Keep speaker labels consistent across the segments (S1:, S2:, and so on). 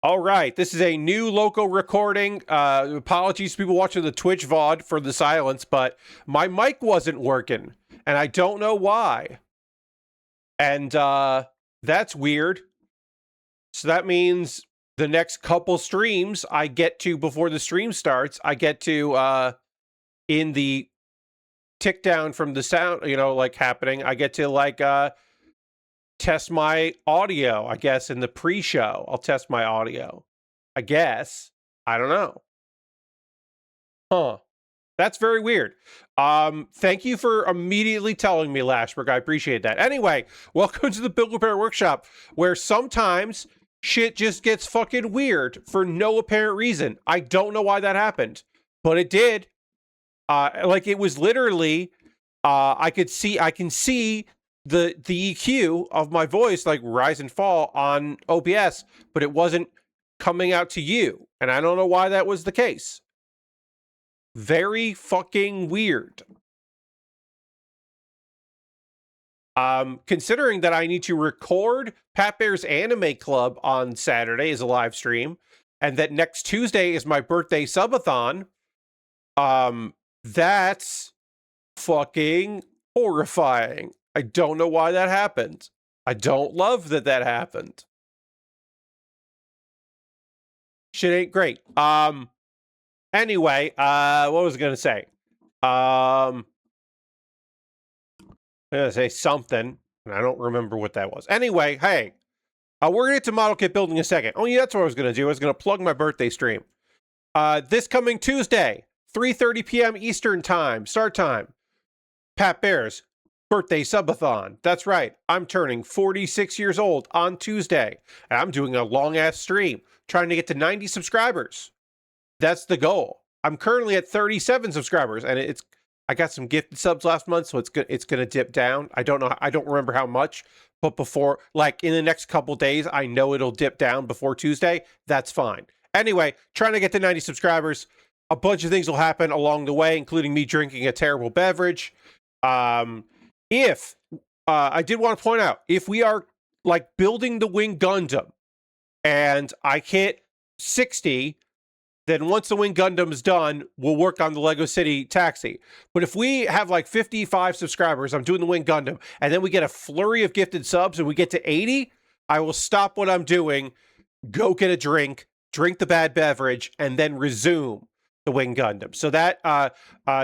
S1: All right, this is a new local recording. Apologies to people watching the Twitch VOD for the silence, but my mic wasn't working, and I don't know why. And that's weird. So that means the next couple streams I get to, before the stream starts, I get to, in the tick down from the sound, like happening, I get to, test my audio, I guess, in the pre-show. I'll test my audio. I guess. I don't know. Huh. That's very weird. Thank you for immediately telling me, Lashberg. I appreciate that. Anyway, welcome to the Baer Workshop, where sometimes shit just gets fucking weird for no apparent reason. I don't know why that happened, but it did. It was literally, I can see the EQ of my voice like rise and fall on OBS, but it wasn't coming out to you. And I don't know why that was the case. Very fucking weird. Considering that I need to record Pat Bear's Anime Club on Saturday as a live stream, and that next Tuesday is my birthday subathon, that's fucking horrifying. I don't know why that happened. I don't love that happened. Shit ain't great. Anyway, what was I gonna say? I'm gonna say something, and I don't remember what that was. Anyway, hey, we're gonna get to model kit building in a second. Oh yeah, that's what I was gonna do. I was gonna plug my birthday stream. This coming Tuesday, 3:30 p.m. Eastern time, start time. Pat Bear's birthday subathon. That's right. I'm turning 46 years old on Tuesday, and I'm doing a long-ass stream, trying to get to 90 subscribers. That's the goal. I'm currently at 37 subscribers, and I got some gifted subs last month, so it's gonna dip down. I don't remember how much, but before, like in the next couple days, I know it'll dip down before Tuesday. That's fine. Anyway, trying to get to 90 subscribers. A bunch of things will happen along the way, including me drinking a terrible beverage. If I did want to point out, if we are like building the Wing Gundam and I hit 60, then once the Wing Gundam is done, we'll work on the Lego City Taxi. But if we have like 55 subscribers, I'm doing the Wing Gundam, and then we get a flurry of gifted subs and we get to 80, I will stop what I'm doing, go get a drink the bad beverage, and then resume the Wing Gundam. So that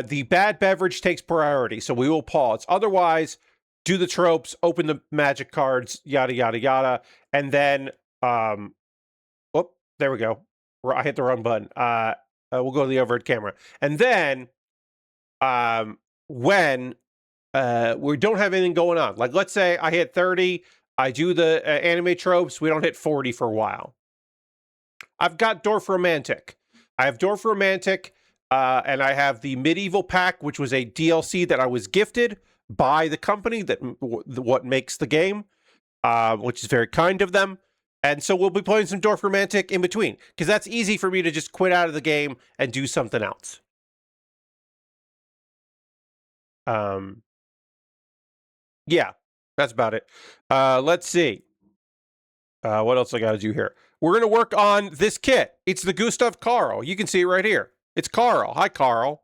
S1: the bad beverage takes priority, so we will pause. Otherwise, do the tropes, open the magic cards, yada, yada, yada. And then, there we go. I hit the wrong button. We'll go to the overhead camera. And then, when we don't have anything going on, like let's say I hit 30, I do the anime tropes, we don't hit 40 for a while. I've got Dorf Romantic. I have Dorf Romantic, and I have the Medieval Pack, which was a DLC that I was gifted by the company that what makes the game, which is very kind of them. And so we'll be playing some Dorf Romantic in between, because that's easy for me to just quit out of the game and do something else. Yeah, that's about it. Let's see. What else I got to do here? We're going to work on this kit. It's the Gustav Karl. You can see it right here. It's Karl. Hi, Karl.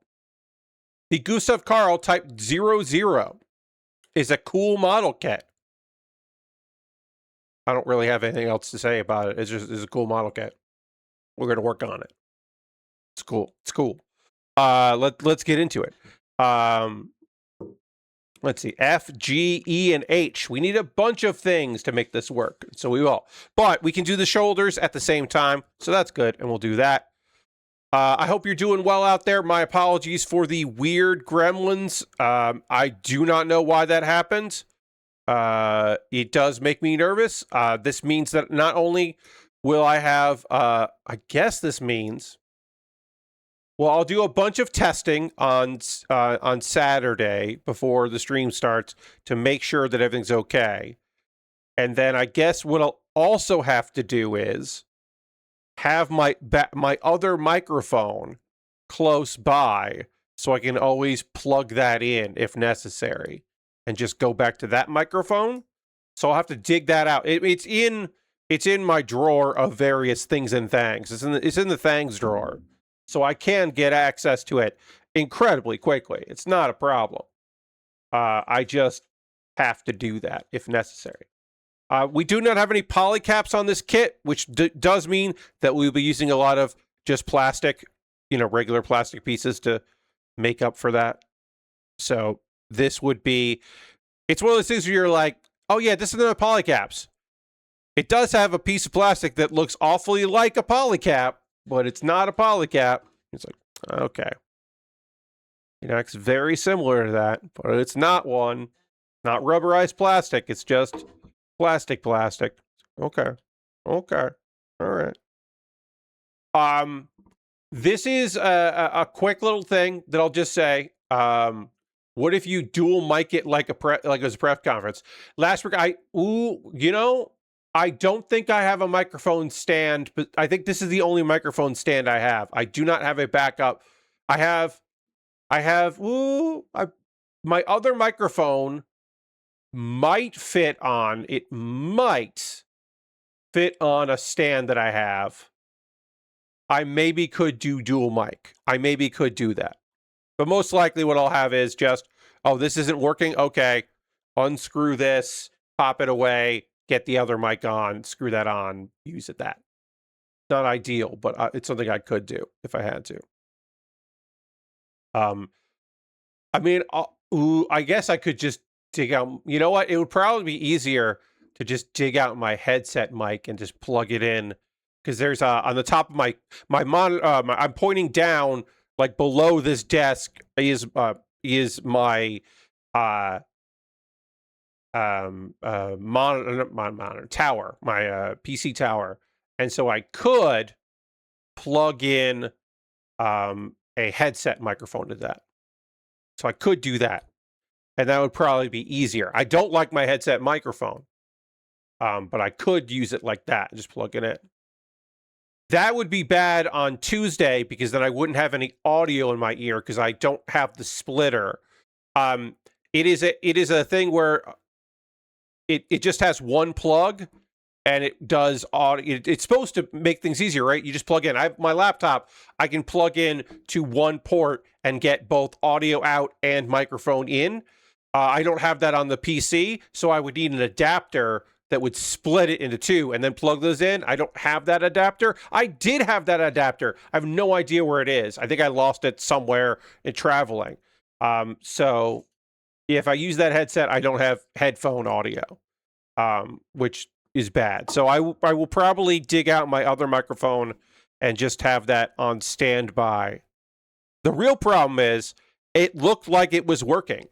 S1: The Gustav Karl Type-OO is a cool model kit. I don't really have anything else to say about it. It's a cool model kit. We're going to work on it. It's cool. It's cool. Let's get into it. Let's see, F, G, E, and H. We need a bunch of things to make this work, so we will. But we can do the shoulders at the same time, so that's good, and we'll do that. I hope you're doing well out there. My apologies for the weird gremlins. I do not know why that happened. It does make me nervous. This means that not only will I have, I guess this means... Well, I'll do a bunch of testing on Saturday before the stream starts to make sure that everything's okay. And then I guess what I'll also have to do is have my other microphone close by so I can always plug that in if necessary and just go back to that microphone. So I'll have to dig that out. It's in it's in my drawer of various things and things. It's in the things drawer. So I can get access to it incredibly quickly. It's not a problem. I just have to do that if necessary. We do not have any polycaps on this kit, which does mean that we'll be using a lot of just plastic, regular plastic pieces to make up for that. So this would be, it's one of those things where you're like, oh yeah, this is the polycaps. It does have a piece of plastic that looks awfully like a polycap, but it's not a polycap. It's like, okay. It's very similar to that, but it's not one. Not rubberized plastic. It's just plastic. Okay. All right. This is a quick little thing that I'll just say. What if you dual mic it like it was a press conference? Last week, I don't think I have a microphone stand, but I think this is the only microphone stand I have. I do not have a backup. I have my other microphone might fit on a stand that I have. I maybe could do dual mic. I maybe could do that. But most likely what I'll have is just, oh, this isn't working. Okay, unscrew this, pop it away, get the other mic on, screw that on, use it that. Not ideal, but it's something I could do if I had to. I guess I could just dig out. You know what? It would probably be easier to just dig out my headset mic and just plug it in, because there's on the top of my monitor. I'm pointing down, like below this desk is my monitor tower, my PC tower, and so I could plug in a headset microphone to that. So I could do that, and that would probably be easier. I don't like my headset microphone, but I could use it like that, just plug it in. That would be bad on Tuesday, because then I wouldn't have any audio in my ear because I don't have the splitter. It is a thing where it just has one plug, and it does audio. It's supposed to make things easier, right? You just plug in. My laptop, I can plug in to one port and get both audio out and microphone in. I don't have that on the PC, so I would need an adapter that would split it into two and then plug those in. I don't have that adapter. I did have that adapter. I have no idea where it is. I think I lost it somewhere in traveling. So if I use that headset, I don't have headphone audio, which is bad. So I will probably dig out my other microphone and just have that on standby. The real problem is it looked like it was working.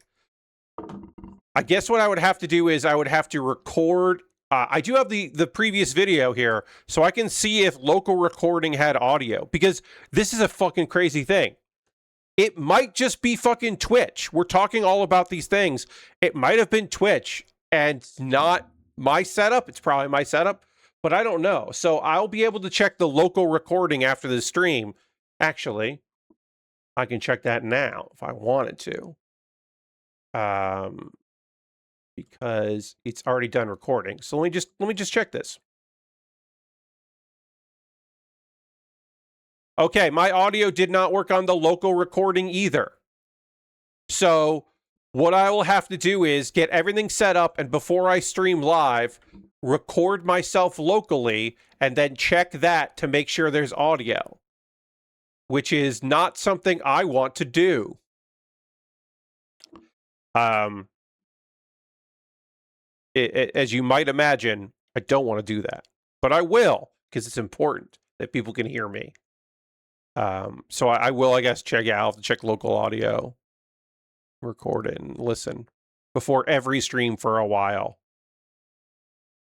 S1: I guess what I would have to do is I would have to record. I do have the previous video here, so I can see if local recording had audio, because this is a fucking crazy thing. It might just be fucking Twitch. We're talking all about these things. It might have been Twitch and not my setup. It's probably my setup, but I don't know. So I'll be able to check the local recording after the stream. Actually, I can check that now if I wanted to. Because it's already done recording. So let me just check this. Okay, my audio did not work on the local recording either. So what I will have to do is get everything set up, and before I stream live, record myself locally and then check that to make sure there's audio, which is not something I want to do. As you might imagine, I don't want to do that, but I will, because it's important that people can hear me. So I will, I guess, I'll have to check local audio, record it, and listen before every stream for a while.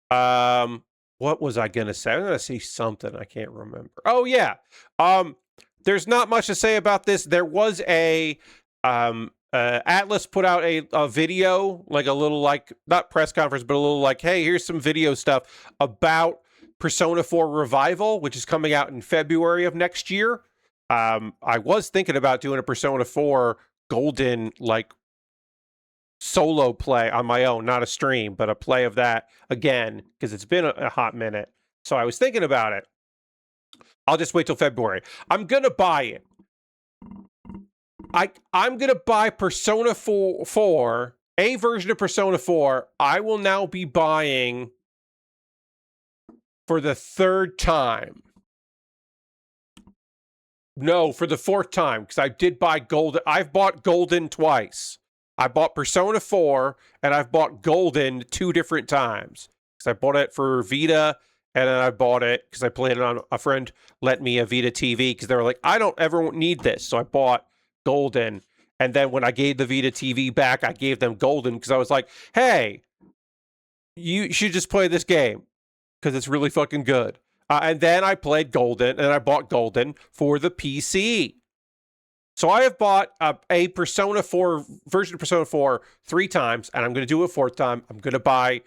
S1: What was I going to say? I'm going to say something. I can't remember. Oh, yeah. There's not much to say about this. There was Atlas put out a video, like a little, like, not press conference, but a little like, hey, here's some video stuff about Persona 4 Revival, which is coming out in February of next year. I was thinking about doing a Persona 4 Golden, like, solo play on my own, not a stream, but a play of that again, because it's been a hot minute. So I was thinking about it. I'll just wait till February. I'm going to buy it. I'm going to buy Persona 4, a version of Persona 4. I will now be buying for the third time. No, for the fourth time, because I did buy Golden. I've bought Golden twice. I bought Persona 4, and I've bought Golden 2 different times. Because I bought it for Vita, and then I bought it because I played it on a friend lent me a Vita TV, because they were like, I don't ever need this. So I bought Golden. And then when I gave the Vita TV back, I gave them Golden, because I was like, hey, you should just play this game, because it's really fucking good. And then I played Golden, and I bought Golden for the PC. So I have bought a Persona 4 version of Persona 4 3 times, and I'm going to do it a 4th time. I'm going to buy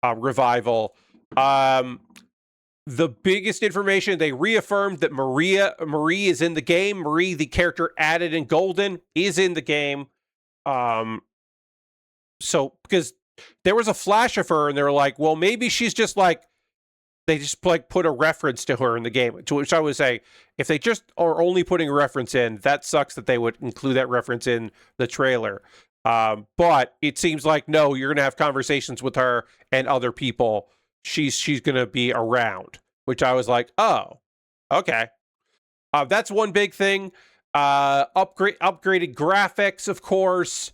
S1: Revival. The biggest information, they reaffirmed that Marie is in the game. Marie, the character added in Golden, is in the game. So, because there was a flash of her, and they were like, well, maybe she's just like, they just like put a reference to her in the game, to which I would say, if they just are only putting a reference in, that sucks that they would include that reference in the trailer. But it seems like, no, you're going to have conversations with her and other people. She's going to be around, which I was like, oh, okay. That's one big thing. Upgraded graphics, of course,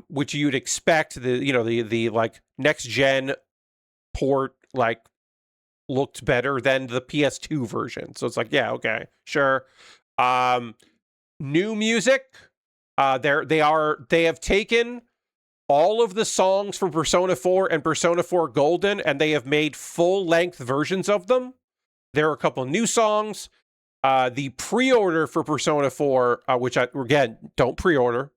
S1: which you'd expect. The like next gen port, like, looked better than the PS2 version. So it's like, yeah, okay, sure. New music. They have taken all of the songs from Persona 4 and Persona 4 Golden, and they have made full-length versions of them. There are a couple new songs. The pre-order for Persona 4, which again, don't pre-order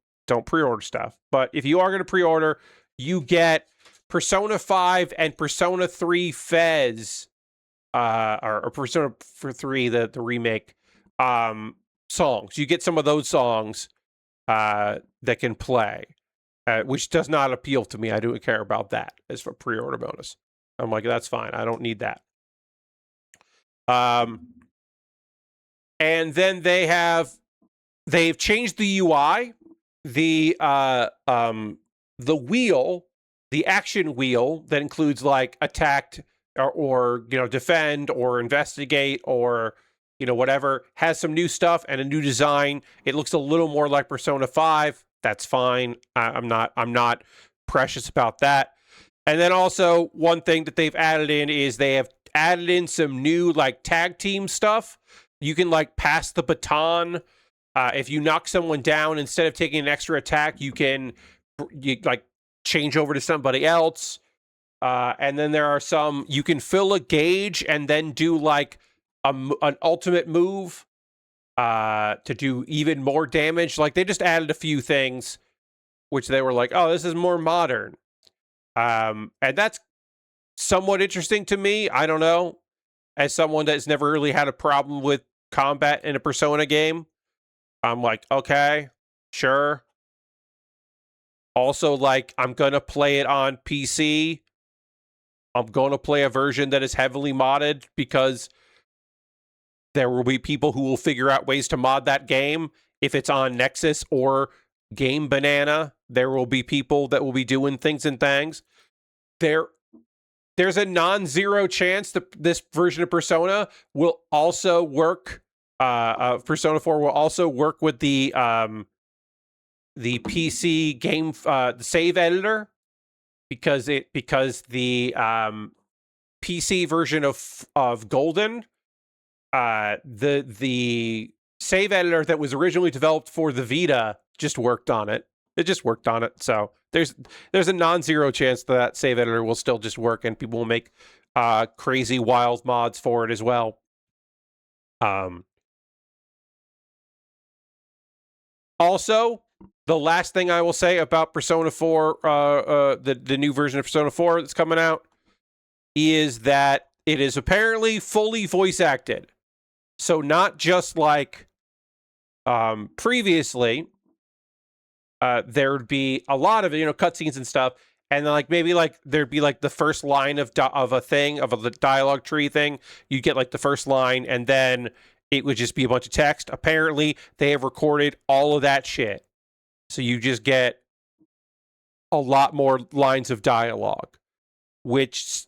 S1: stuff. But if you are going to pre-order, you get Persona 5 and Persona 3 Fez, or Persona 3, the remake, songs. You get some of those songs that can play, which does not appeal to me. I don't care about that as for pre-order bonus. I'm like, that's fine. I don't need that. And then they've changed the UI, the wheel, the action wheel that includes like attack or defend or investigate or whatever, has some new stuff and a new design. It looks a little more like Persona 5. That's fine. I'm not precious about that. And then also one thing that they've added in is they have added in some new like tag team stuff. You can like pass the baton. If you knock someone down, instead of taking an extra attack, you like change over to somebody else. And then there are some, you can fill a gauge and then do like an ultimate move to do even more damage. Like, they just added a few things which they were like, oh, this is more modern. And that's somewhat interesting to me. I don't know. As someone that's never really had a problem with combat in a Persona game, I'm like, okay, sure. Also, like, I'm going to play it on PC. I'm going to play a version that is heavily modded, because there will be people who will figure out ways to mod that game. If it's on Nexus or Game Banana, there will be people that will be doing things and things. There's a non-zero chance that this version of Persona will also work. Persona 4 will also work with the PC game, the save editor, because the PC version of Golden, the save editor that was originally developed for the Vita just worked on it. It just worked on it. So there's a non-zero chance that save editor will still just work, and people will make crazy wild mods for it as well. Also, the last thing I will say about Persona 4, the new version of Persona 4 that's coming out, is that it is apparently fully voice acted. So not just like previously, there'd be a lot of, cutscenes and stuff. And then, like, maybe, like, there'd be, like, the first line of a thing, of a dialogue tree thing. You'd get, like, the first line, and then it would just be a bunch of text. Apparently, they have recorded all of that shit. So you just get a lot more lines of dialogue, which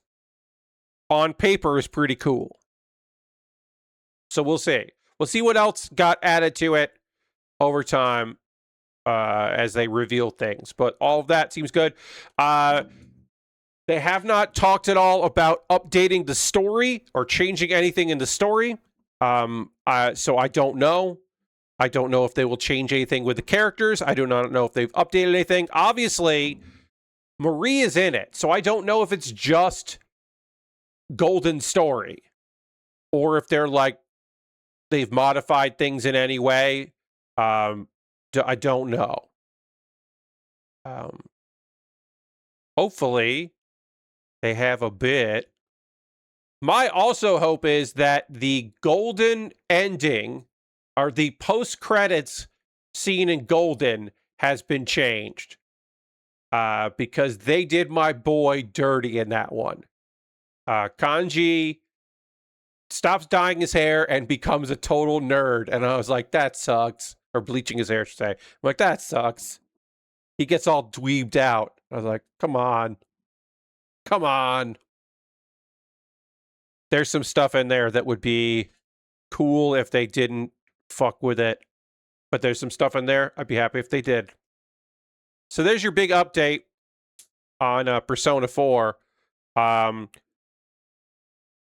S1: on paper is pretty cool. So we'll see. We'll see what else got added to it over time as they reveal things. But all of that seems good. They have not talked at all about updating the story or changing anything in the story. So I don't know. I don't know if they will change anything with the characters. I do not know if they've updated anything. Obviously, Marie is in it, so I don't know if it's just Golden story or if they've modified things in any way. I don't know. Hopefully, they have a bit. My also hope is that the Golden ending, or the post-credits scene in Golden, has been changed. Because they did my boy dirty in that one. Kanji stops dyeing his hair and becomes a total nerd. And I was like, that sucks. Or bleaching his hair, I should say. I'm like, that sucks. He gets all dweebed out. I was like, come on. Come on. There's some stuff in there that would be cool if they didn't fuck with it. But there's some stuff in there I'd be happy if they did. So there's your big update on Persona 4. I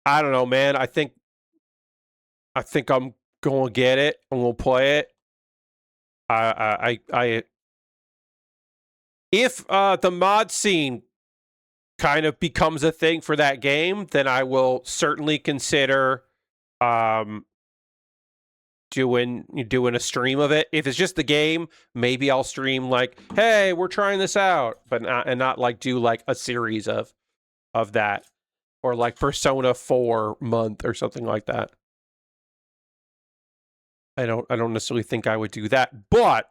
S1: don't know, man. I think I'm gonna get it and we'll play it. If the mod scene kind of becomes a thing for that game, then I will certainly consider doing a stream of it. If it's just the game, maybe I'll stream like, hey, we're trying this out, but not like do like a series of that, or like Persona 4 month or something like that. I don't necessarily think I would do that, but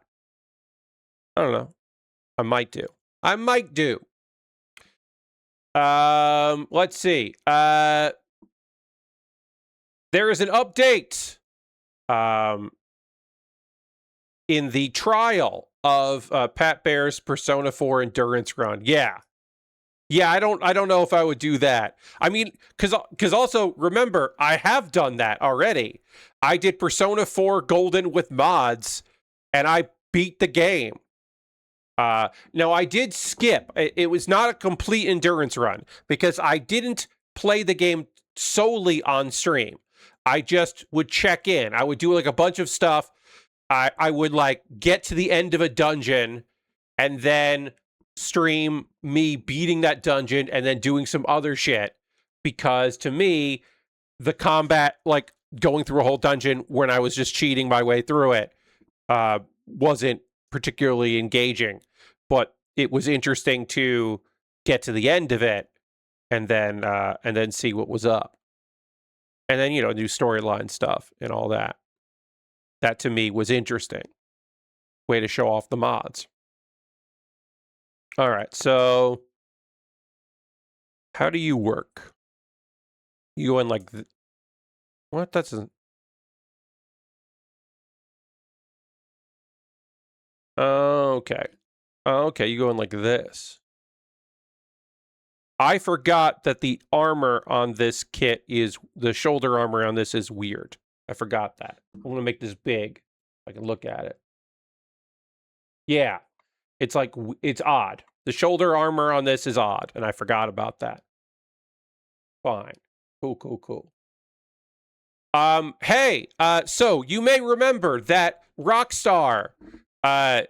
S1: I don't know. I might do. Let's see. There is an update in the trial of Pat Baer's Persona 4 endurance run. Yeah, I don't know if I would do that. I mean, because also remember, I have done that already. I did Persona 4 Golden with mods, and I beat the game. Now, I did skip. It was not a complete endurance run because I didn't play the game solely on stream. I just would check in. I would do like a bunch of stuff. I would like get to the end of a dungeon and then stream me beating that dungeon and then doing some other shit. Because to me, the combat, like going through a whole dungeon when I was just cheating my way through it, wasn't particularly engaging, but it was interesting to get to the end of it and then see what was up, and then do storyline stuff and all that. That to me was interesting. Way to show off the mods. All right, so how do you work? You go in like what? That's okay. Okay, you go in like this. I forgot that the armor on this kit the shoulder armor on this is weird. I forgot that. I'm going to make this big so I can look at it. Yeah, it's like, it's odd. The shoulder armor on this is odd, and I forgot about that. Fine. Cool. Hey, so you may remember that Rockstar got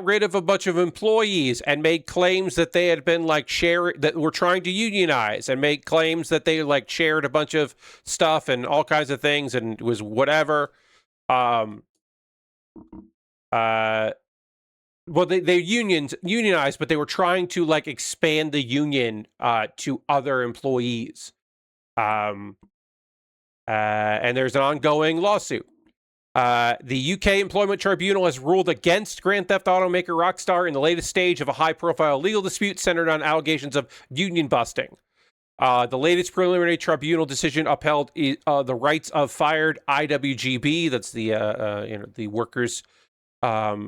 S1: rid of a bunch of employees and made claims that they had been like that were trying to unionize, and made claims that they like shared a bunch of stuff and all kinds of things, and it was whatever. Well, they unionized, but they were trying to like expand the union to other employees. And there's an ongoing lawsuit. The UK Employment Tribunal has ruled against Grand Theft Auto maker Rockstar in the latest stage of a high-profile legal dispute centered on allegations of union busting. The latest preliminary tribunal decision upheld the rights of fired IWGB, that's the workers of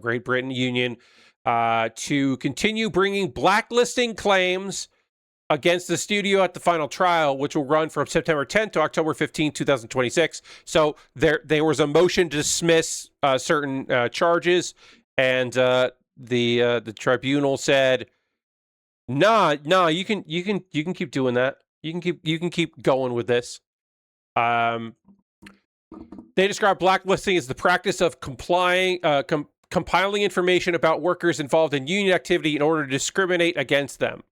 S1: Great Britain union, to continue bringing blacklisting claims against the studio at the final trial, which will run from September 10th to October 15th, 2026. So there was a motion to dismiss certain charges, and the tribunal said, Nah, you can keep doing that. You can keep going with this. They describe blacklisting as the practice of compiling information about workers involved in union activity in order to discriminate against them.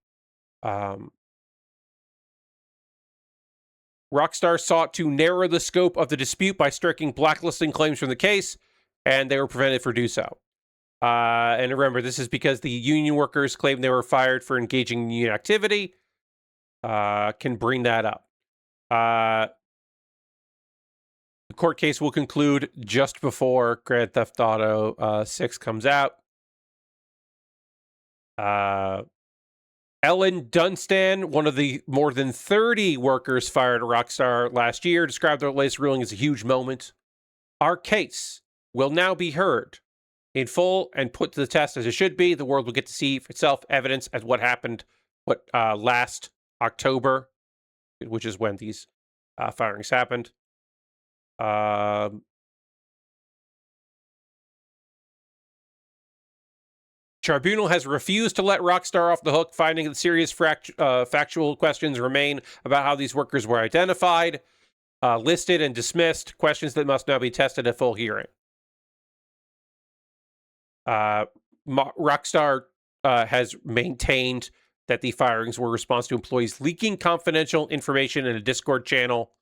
S1: Rockstar sought to narrow the scope of the dispute by striking blacklisting claims from the case, and they were prevented from do so. And remember, this is because the union workers claimed they were fired for engaging in union activity. Can bring that up. The court case will conclude just before Grand Theft Auto 6 comes out. Ellen Dunstan, one of the more than 30 workers fired at Rockstar last year, described their latest ruling as a huge moment. Our case will now be heard in full and put to the test as it should be. The world will get to see for itself evidence as what happened last October, which is when these firings happened. Tribunal has refused to let Rockstar off the hook, finding that serious factual questions remain about how these workers were identified, listed, and dismissed, questions that must now be tested at full hearing. Rockstar has maintained that the firings were a response to employees leaking confidential information in a Discord channel,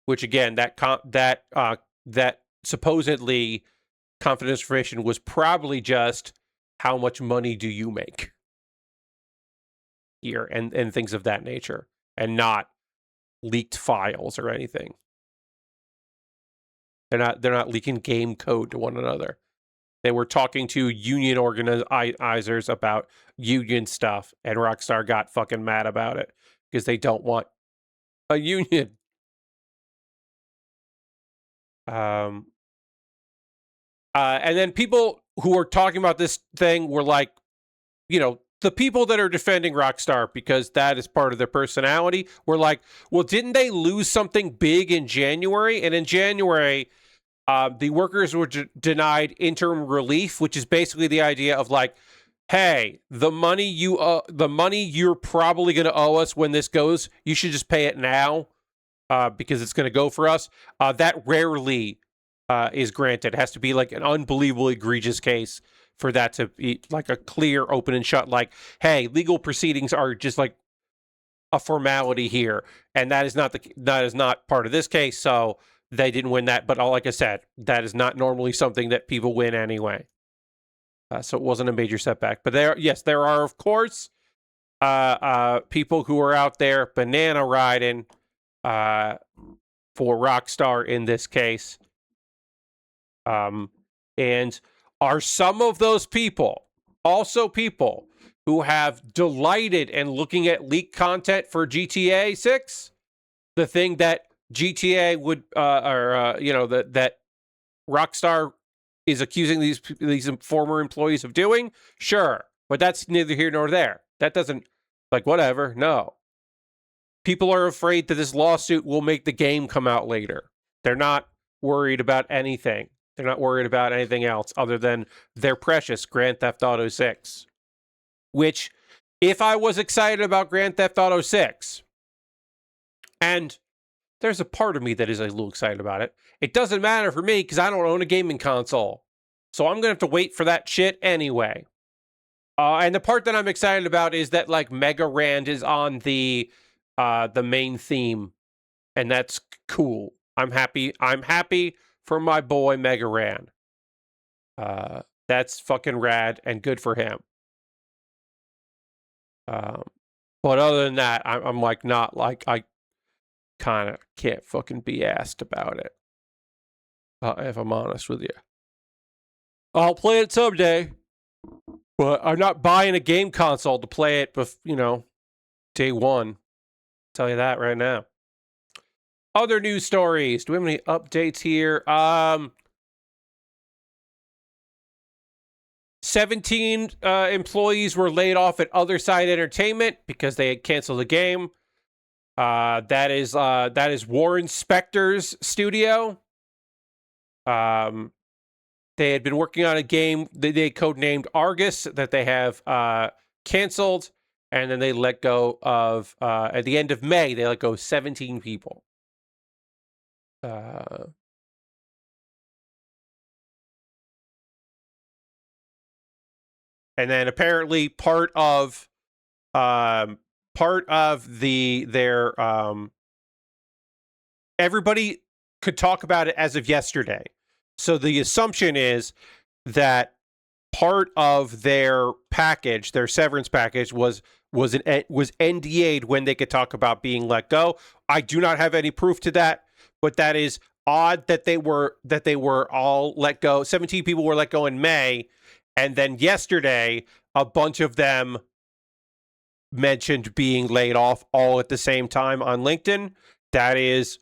S1: which again, that supposedly confidential information was probably just how much money do you make here and things of that nature, and not leaked files or anything. They're not leaking game code to one another. They were talking to union organizers about union stuff, and Rockstar got fucking mad about it because they don't want a union. And then people who are talking about this thing were like, the people that are defending Rockstar because that is part of their personality were like, well, didn't they lose something big in January? And in January, the workers were denied interim relief, which is basically the idea of like, hey, the money you're probably going to owe us when this goes, you should just pay it now because it's going to go for us. That rarely is granted. It has to be like an unbelievably egregious case for that to be like a clear open and shut, like, hey, legal proceedings are just like a formality here. And that is not part of this case. So they didn't win that. But like I said, that is not normally something that people win anyway. So it wasn't a major setback. But there are, of course, people who are out there banana riding for Rockstar in this case. And are some of those people also people who have delighted in looking at leaked content for GTA 6? The thing that GTA would, that Rockstar is accusing these former employees of doing? Sure. But that's neither here nor there. That doesn't, whatever. No. People are afraid that this lawsuit will make the game come out later. They're not worried about anything. They're not worried about anything else other than their precious Grand Theft Auto 6. Which, if I was excited about Grand Theft Auto 6, and there's a part of me that is a little excited about it, it doesn't matter for me because I don't own a gaming console. So I'm going to have to wait for that shit anyway. And the part that I'm excited about is that, Mega Rand is on the main theme. And that's cool. I'm happy for my boy Mega Ran. That's fucking rad and good for him. But other than that, I'm I kind of can't fucking be asked about it. if I'm honest with you. I'll play it someday, but I'm not buying a game console to play it, day one. Tell you that right now. Other news stories. Do we have any updates here? 17 employees were laid off at Other Side Entertainment because they had canceled the game. That is Warren Spector's studio. They had been working on a game that they codenamed Argus that they have canceled, and then they let go of, at the end of May, they let go 17 people. And then apparently part of everybody could talk about it as of yesterday. So the assumption is that part of their package, their severance package, was NDA'd when they could talk about being let go. I do not have any proof to that, but that is odd that they were all let go. 17 people were let go in May, and then yesterday a bunch of them mentioned being laid off all at the same time on LinkedIn. That is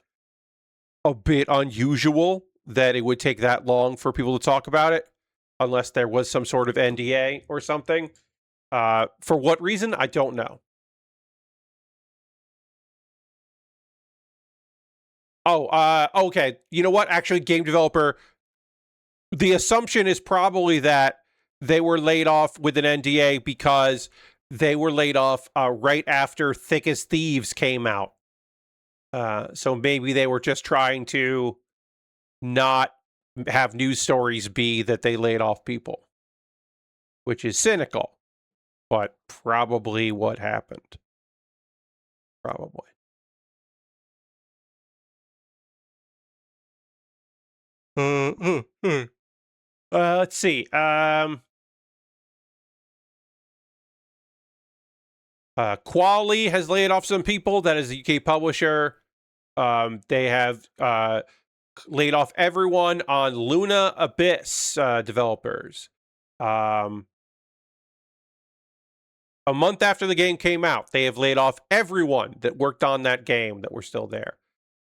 S1: a bit unusual that it would take that long for people to talk about it, unless there was some sort of NDA or something. For what reason, I don't know. Okay. You know what? Actually, game developer, the assumption is probably that they were laid off with an NDA because they were laid off right after Thick as Thieves came out. So maybe they were just trying to not have news stories be that they laid off people, which is cynical, but probably what happened. Probably. Let's see. Quali has laid off some people. That is a UK publisher. They have laid off everyone on Luna Abyss developers. A month after the game out, they have laid off everyone that worked on that game that were still there.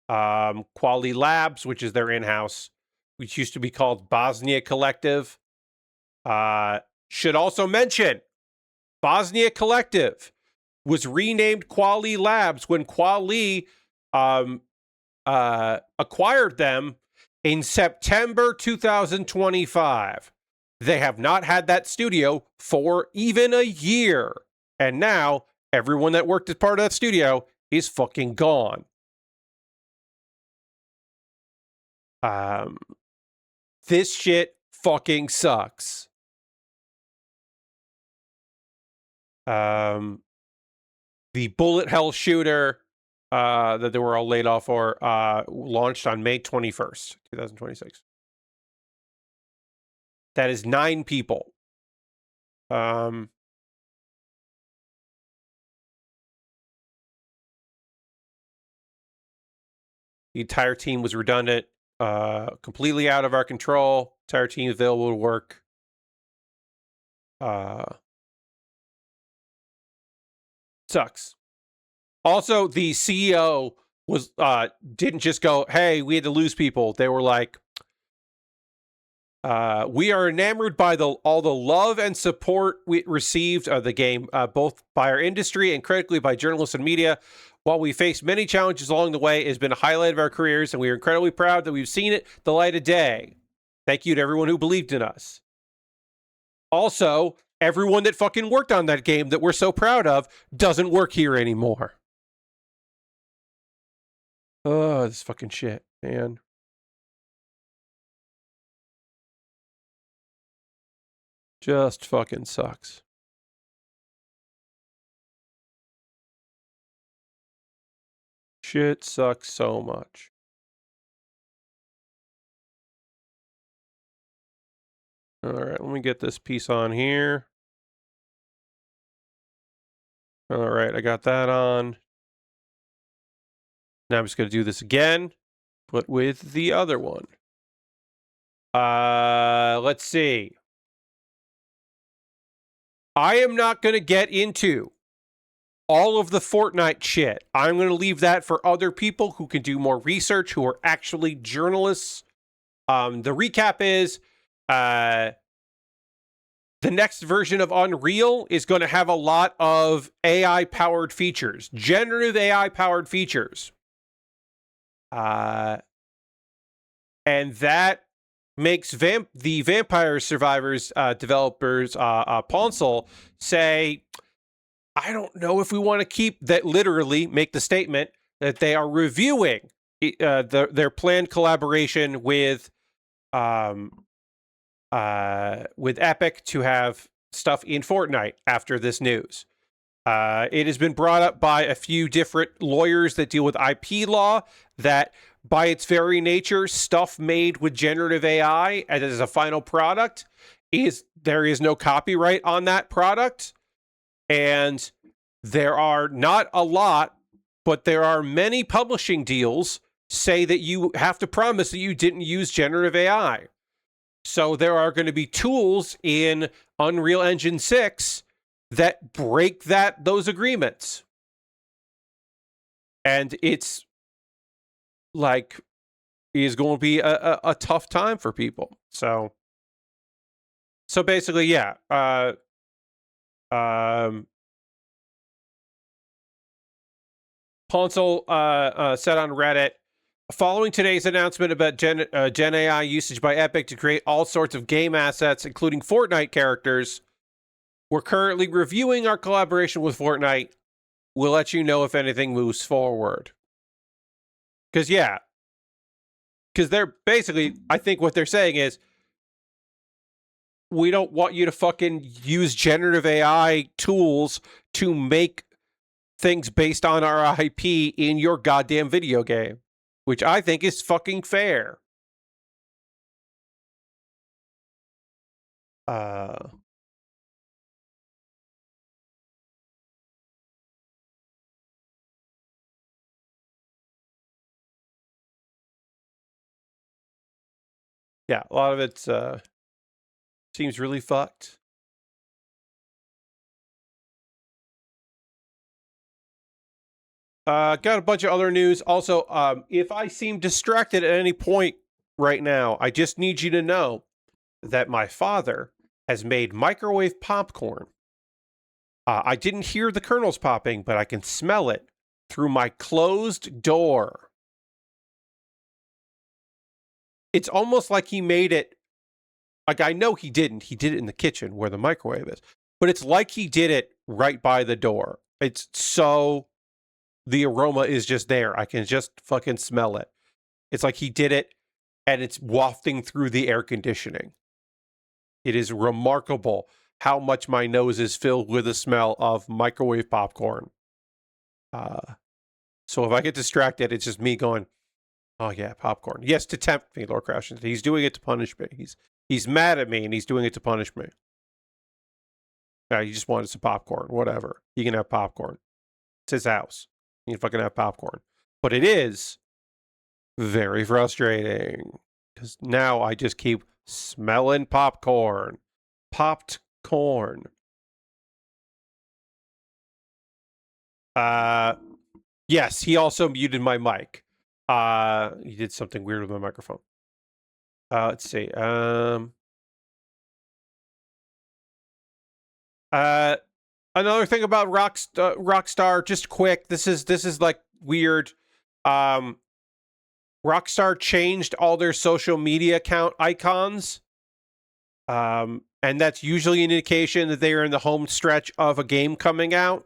S1: Quali Labs, which is their in-house, which used to be called Bosnia Collective. Should also mention, Bosnia Collective was renamed Quali Labs when Quali acquired them in September 2025. They have not had that studio for even a year. And now everyone that worked as part of that studio is fucking gone. This shit fucking sucks. The bullet hell shooter that they were all laid off for launched on May 21st, 2026. That is 9 people. The entire team was redundant, completely out of our control. Entire team available to work. Sucks. Also, the CEO was didn't just go, "Hey, we had to lose people." They were like, "We are enamored by all the love and support we received of the game, both by our industry and critically by journalists and media. While we faced many challenges along the way, it has been a highlight of our careers, and we are incredibly proud that we've seen it the light of day. Thank you to everyone who believed in us." Also, everyone that fucking worked on that game that we're so proud of doesn't work here anymore. Oh, this fucking shit, man. Just fucking sucks. Shit sucks so much. All right, let me get this piece on here. All right, I got that on. Now I'm just going to do this again, but with the other one. Let's see. I am not going to get into all of the Fortnite shit. I'm going to leave that for other people who can do more research, who are actually journalists. The recap is the next version of Unreal is going to have a lot of AI-powered features, generative AI-powered features. And that makes the Vampire Survivors developers, Ponsel, say, I don't know if we want to keep that, literally make the statement that they are reviewing their planned collaboration with Epic to have stuff in Fortnite after this news. It has been brought up by a few different lawyers that deal with IP law that by its very nature, stuff made with generative AI as a final product there is no copyright on that product. And there are not a lot, but there are many publishing deals say that you have to promise that you didn't use generative AI. So there are going to be tools in Unreal Engine 6 that break those agreements. And it's like, is going to be a tough time for people. So basically, yeah. Ponsel said on Reddit, following today's announcement about Gen AI usage by Epic to create all sorts of game assets, including Fortnite characters, we're currently reviewing our collaboration with Fortnite. We'll let you know if anything moves forward. Because they're basically, I think what they're saying is, we don't want you to fucking use generative AI tools to make things based on our IP in your goddamn video game, which I think is fucking fair. Yeah, a lot of it seems really fucked. Got a bunch of other news. Also, if I seem distracted at any point right now, I just need you to know that my father has made microwave popcorn. I didn't hear the kernels popping, but I can smell it through my closed door. It's almost like he made it. Like, I know he didn't. He did it in the kitchen where the microwave is. But it's like he did it right by the door. It's so... the aroma is just there. I can just fucking smell it. It's like he did it and it's wafting through the air conditioning. It is remarkable how much my nose is filled with the smell of microwave popcorn. So if I get distracted, it's just me going, oh yeah, popcorn. Yes, to tempt me, Lord Crashington. He's doing it to punish me. He's mad at me and he's doing it to punish me. He just wanted some popcorn. Whatever. He can have popcorn. It's his house. He can fucking have popcorn. But it is very frustrating because now I just keep smelling popcorn. Popped corn. Yes, he also muted my mic. He did something weird with my microphone. Let's see. Another thing about Rockstar, just quick. This is like weird. Rockstar changed all their social media account icons. And that's usually an indication that they are in the home stretch of a game coming out.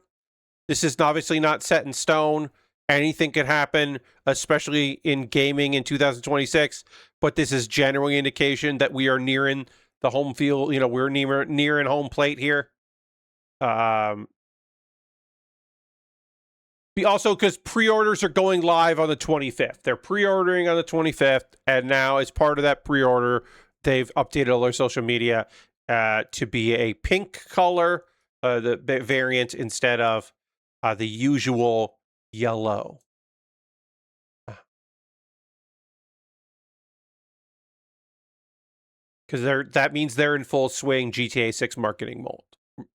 S1: This is obviously not set in stone. Anything could happen, especially in gaming in 2026. But this is generally an indication that we are nearing the home field. You know, we're nearing home plate here. Also, because pre-orders are going live on the 25th. They're pre-ordering on the 25th, and now as part of that pre-order, they've updated all their social media to be a pink color, the variant, instead of the usual yellow. because that means they're in full swing GTA 6 marketing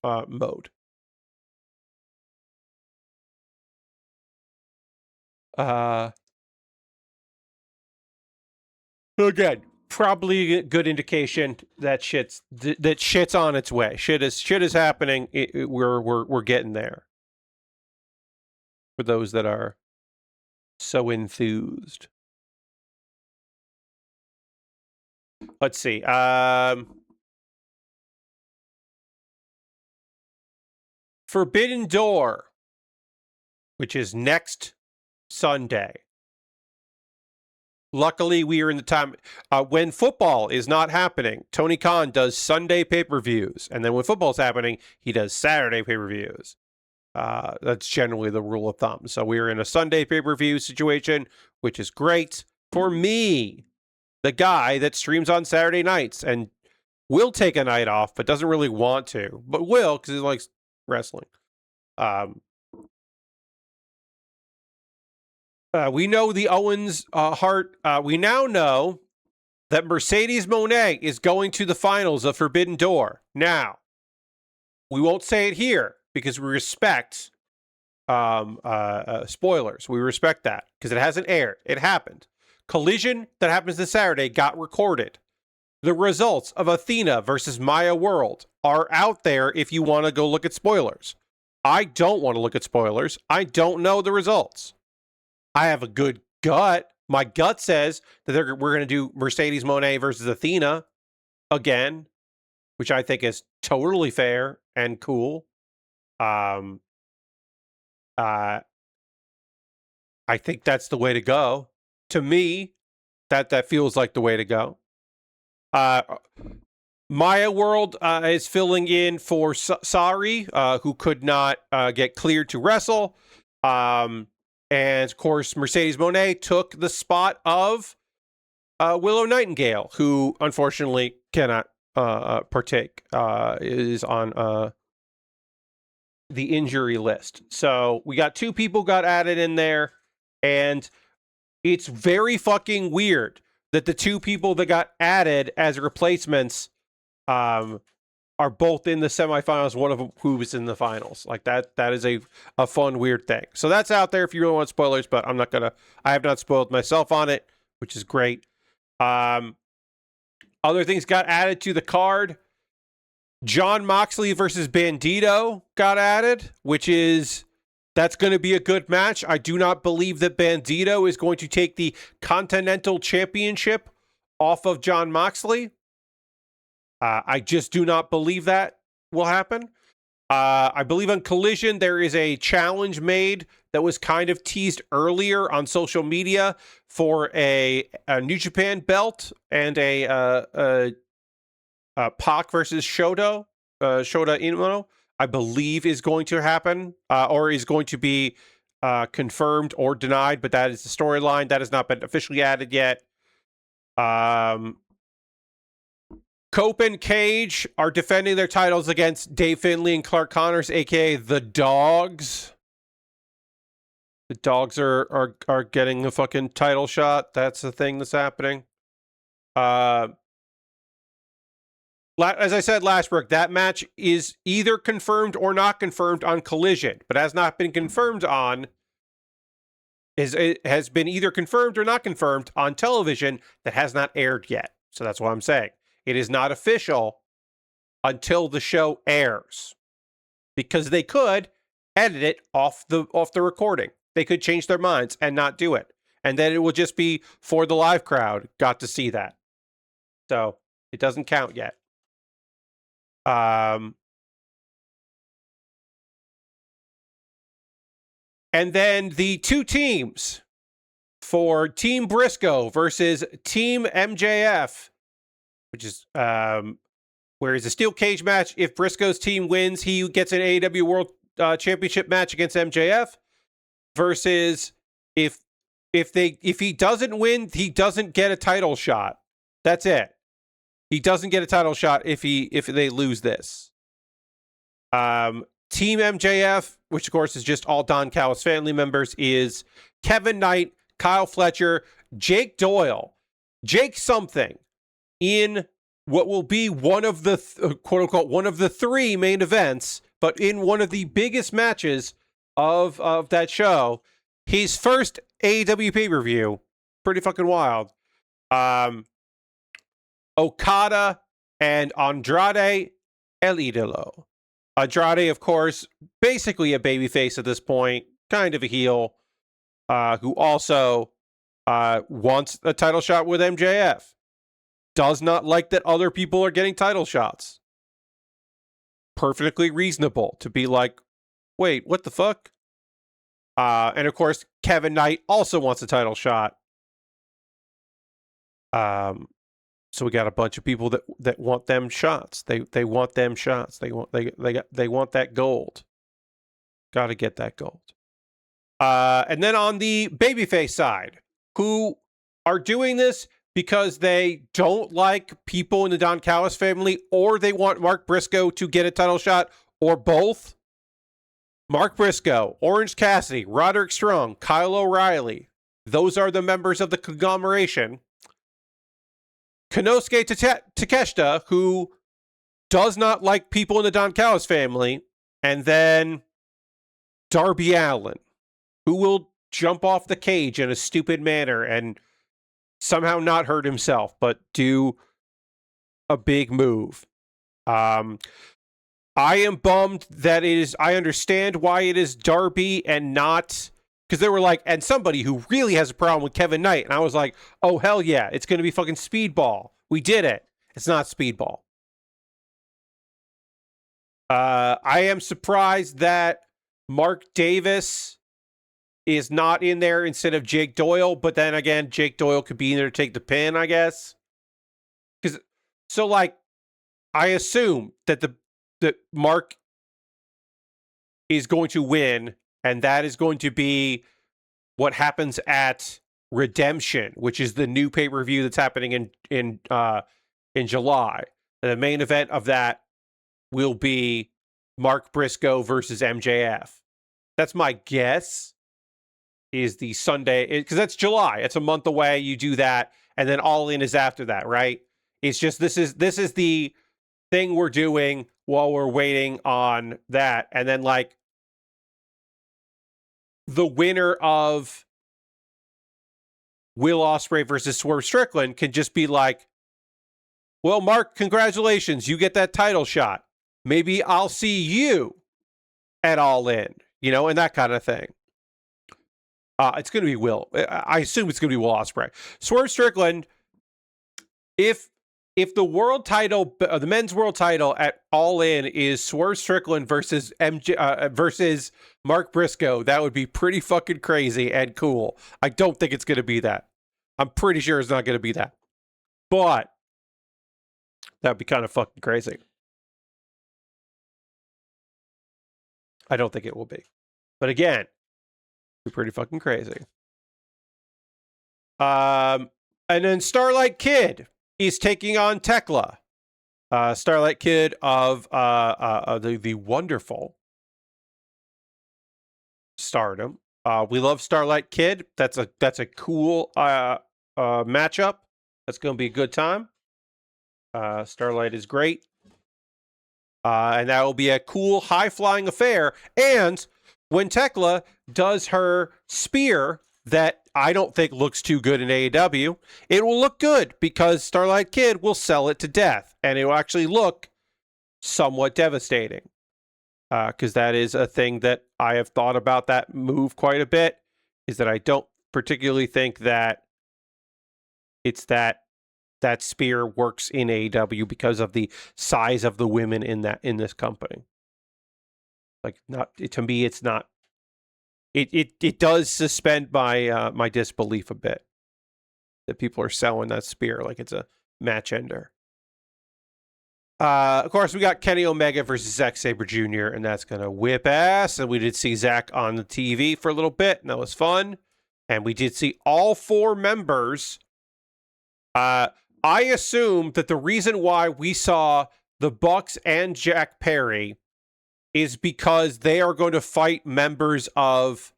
S1: mode. Again, probably a good indication that shit's on its way. Shit is happening. We're getting there. For those that are so enthused. Let's see. Forbidden Door, which is next Sunday. Luckily, we are in the time when football is not happening. Tony Khan does Sunday pay-per-views, and then when football's happening, he does Saturday pay-per-views. That's generally the rule of thumb. So we are in a Sunday pay-per-view situation, which is great for me, the guy that streams on Saturday nights and will take a night off, but doesn't really want to, but will because he likes wrestling. We know the Owens Hart. We now know that Mercedes Moné is going to the finals of Forbidden Door. Now, we won't say it here because we respect spoilers. We respect that because it hasn't aired. It happened. Collision that happens this Saturday got recorded. The results of Athena versus Maya World are out there if you want to go look at spoilers. I don't want to look at spoilers. I don't know the results. I have a good gut. My gut says that we're going to do Mercedes Moné versus Athena again, which I think is totally fair and cool. I think that's the way to go. To me, that feels like the way to go. Maya World is filling in for Sari, who could not get cleared to wrestle. And, of course, Mercedes Moné took the spot of Willow Nightingale, who, unfortunately, cannot partake, is on the injury list. So we got 2 people got added in there, and it's very fucking weird that the 2 people that got added as replacements are both in the semifinals, one of them who was in the finals. Like that is a fun, weird thing. So that's out there if you really want spoilers, but I have not spoiled myself on it, which is great. Other things got added to the card. Jon Moxley versus Bandito got added, that's going to be a good match. I do not believe that Bandito is going to take the Continental Championship off of Jon Moxley. I just do not believe that will happen. I believe on Collision, there is a challenge made that was kind of teased earlier on social media for a New Japan belt and a Pac versus Shota Inoue, I believe is going to happen or is going to be confirmed or denied, but that is the storyline. That has not been officially added yet. Cope and Cage are defending their titles against Dave Finlay and Clark Connors, aka the Dogs. The Dogs are getting a fucking title shot. That's the thing that's happening. As I said last week, that match is either confirmed or not confirmed on Collision, but has not been confirmed on. It has been either confirmed or not confirmed on television that has not aired yet. So that's what I'm saying. It is not official until the show airs, because they could edit it off the recording. They could change their minds and not do it, and then it will just be for the live crowd got to see that. So it doesn't count yet. And then the 2 teams for Team Briscoe versus Team MJF, which is where it's a steel cage match. If Briscoe's team wins, he gets an AEW World Championship match against MJF. Versus if he doesn't win, he doesn't get a title shot. That's it. He doesn't get a title shot if they lose this. Team MJF, which of course is just all Don Callis family members, is Kevin Knight, Kyle Fletcher, Jake Doyle, Jake something, Ian what will be one of the quote unquote one of the 3 main events, but in one of the biggest matches of that show, his first AEW pay-per-view, pretty fucking wild. Okada and Andrade El Idolo. Andrade, of course, basically a babyface at this point, kind of a heel, who also wants a title shot with MJF. Does not like that other people are getting title shots. Perfectly reasonable to be like, wait, what the fuck? And of course, Kevin Knight also wants a title shot. So we got a bunch of people that want them shots. They want them shots. They want that gold. Got to get that gold. And then on the babyface side, who are doing this because they don't like people in the Don Callis family, or they want Mark Briscoe to get a title shot, or both. Mark Briscoe, Orange Cassidy, Roderick Strong, Kyle O'Reilly. Those are the members of the conglomeration. Konosuke Takeshita, who does not like people in the Don Callis family. And then Darby Allin, who will jump off the cage in a stupid manner and somehow not hurt himself, but do a big move. I am bummed that it is. I understand why it is Darby and not, because they were like, and somebody who really has a problem with Kevin Knight. And I was like, oh, hell yeah, it's going to be fucking Speedball. We did it. It's not Speedball. I am surprised that Mark Davis is not in there instead of Jake Doyle. But then again, Jake Doyle could be in there to take the pin, I guess. So like, I assume that that Mark is going to win, and that is going to be what happens at Redemption, which is the new pay-per-view that's happening in July. And the main event of that will be Mark Briscoe versus MJF. That's my guess. Is the Sunday, because that's July. It's a month away. You do that, and then All In is after that, right? It's just this is the thing we're doing while we're waiting on that. And then like the winner of Will Ospreay versus Swerve Strickland can just be like, well, Mark, congratulations, you get that title shot. Maybe I'll see you at All In, and that kind of thing. It's going to be Will. I assume it's going to be Will Ospreay. Swerve Strickland, if the world title, the men's world title at All In is Swerve Strickland versus versus Mark Briscoe, that would be pretty fucking crazy and cool. I don't think it's going to be that. I'm pretty sure it's not going to be that. But that would be kind of fucking crazy. I don't think it will be. But again, be pretty fucking crazy. And then Starlight Kid is taking on Tekla. Starlight Kid of the wonderful Stardom. We love Starlight Kid. That's a cool matchup. That's going to be a good time. Starlight is great. And that will be a cool high-flying affair. And when Tekla does her spear that I don't think looks too good in AEW, it will look good because Starlight Kid will sell it to death, and it will actually look somewhat devastating. Because that is a thing that I have thought about that move quite a bit, is that I don't particularly think that it's that spear works in AEW because of the size of the women in this company. Like, not to me, it's not. It does suspend my my disbelief a bit that people are selling that spear like it's a match ender. Of course, we got Kenny Omega versus Zack Sabre Jr., and that's going to whip ass. And we did see Zack on the TV for a little bit, and that was fun. And we did see all 4 members. I assume that the reason why we saw the Bucks and Jack Perry is because they are going to fight members of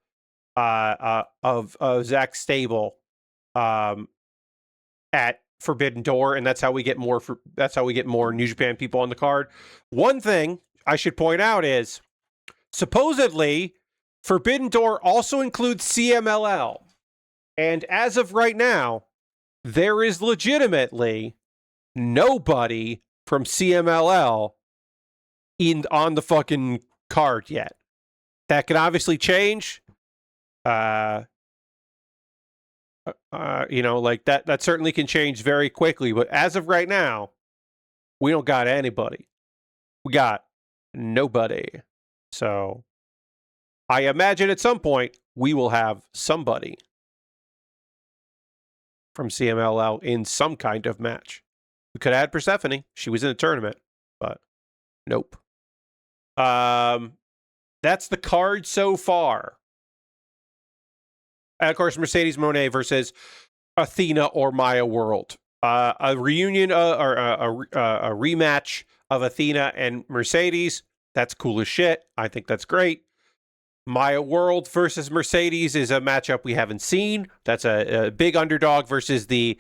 S1: Zack's stable at Forbidden Door, and that's how we get more New Japan people on the card. One thing I should point out is supposedly Forbidden Door also includes CMLL, and as of right now, there is legitimately nobody from CMLL on the fucking card yet. That can obviously change. Like that certainly can change very quickly. But as of right now, we don't got anybody. We got nobody. So I imagine at some point we will have somebody from CMLL in some kind of match. We could add Persephone. She was in a tournament, but nope. That's the card so far. And of course, Mercedes Moné versus Athena or Maya World. A reunion or a rematch of Athena and Mercedes. That's cool as shit. I think that's great. Maya World versus Mercedes is a matchup we haven't seen. That's a big underdog versus the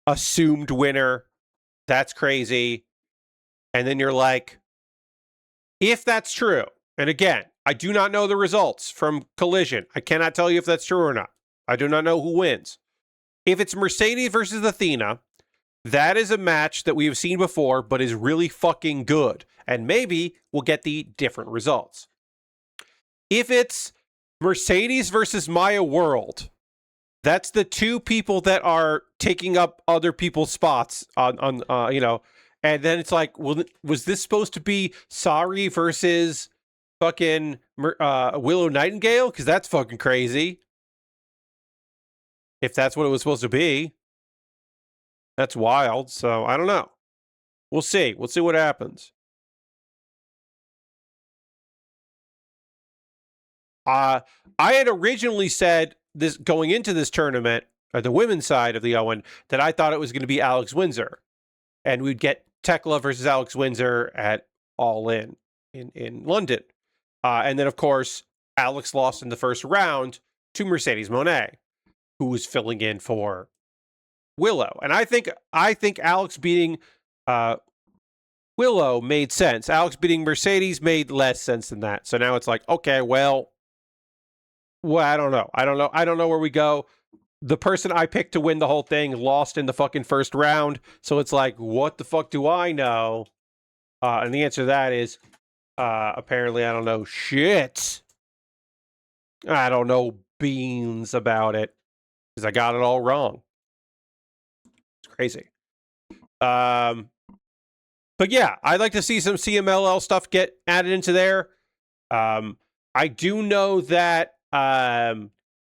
S1: assumed winner. That's crazy. And then you're like, if that's true, and again, I do not know the results from Collision. I cannot tell you if that's true or not. I do not know who wins. If it's Mercedes versus Athena, that is a match that we have seen before, but is really fucking good. And maybe we'll get the different results. If it's Mercedes versus Maya World, that's the two people that are taking up other people's spots on and then it's like, well, was this supposed to be Sari versus fucking Willow Nightingale? Because that's fucking crazy. If that's what it was supposed to be. That's wild. So I don't know. We'll see. We'll see what happens. I had originally said this going into this tournament, the women's side of the Owen, that I thought it was going to be Alex Windsor. And we'd get Tekla versus Alex Windsor at All In London. And then, of course, Alex lost in the first round to Mercedes Moné, who was filling in for Willow. And I think Alex beating Willow made sense. Alex beating Mercedes made less sense than that. So now it's like, okay, well, I don't know. I don't know where we go. The person I picked to win the whole thing lost in the fucking first round. So it's like, what the fuck do I know? And the answer to that is, apparently I don't know shit. I don't know beans about it. Because I got it all wrong. It's crazy. But yeah, I'd like to see some CMLL stuff get added into there. I do know that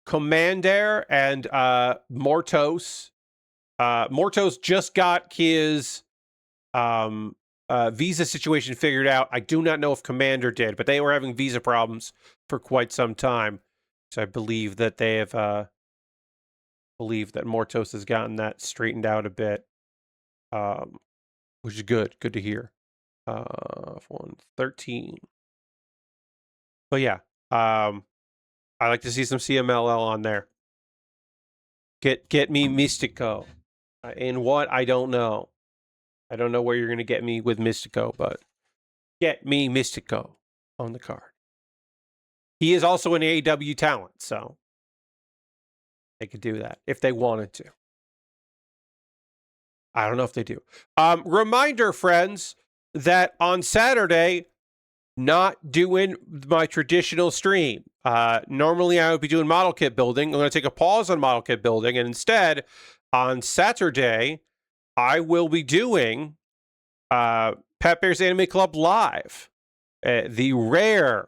S1: Commander and Mortos just got his visa situation figured out. I do not know if Commander did, but they were having visa problems for quite some time. So I believe that they have that Mortos has gotten that straightened out a bit, which is good. Good to hear. 113. But yeah, I like to see some CMLL on there. Get me Mystico. In what? I don't know. I don't know where you're going to get me with Mystico, but get me Mystico on the card. He is also an AEW talent, so they could do that if they wanted to. I don't know if they do. Reminder, friends, that on Saturday, not doing my traditional stream. Normally, I would be doing model kit building. I'm going to take a pause on model kit building, and instead, on Saturday, I will be doing Pat Bear's Anime Club Live. The rare,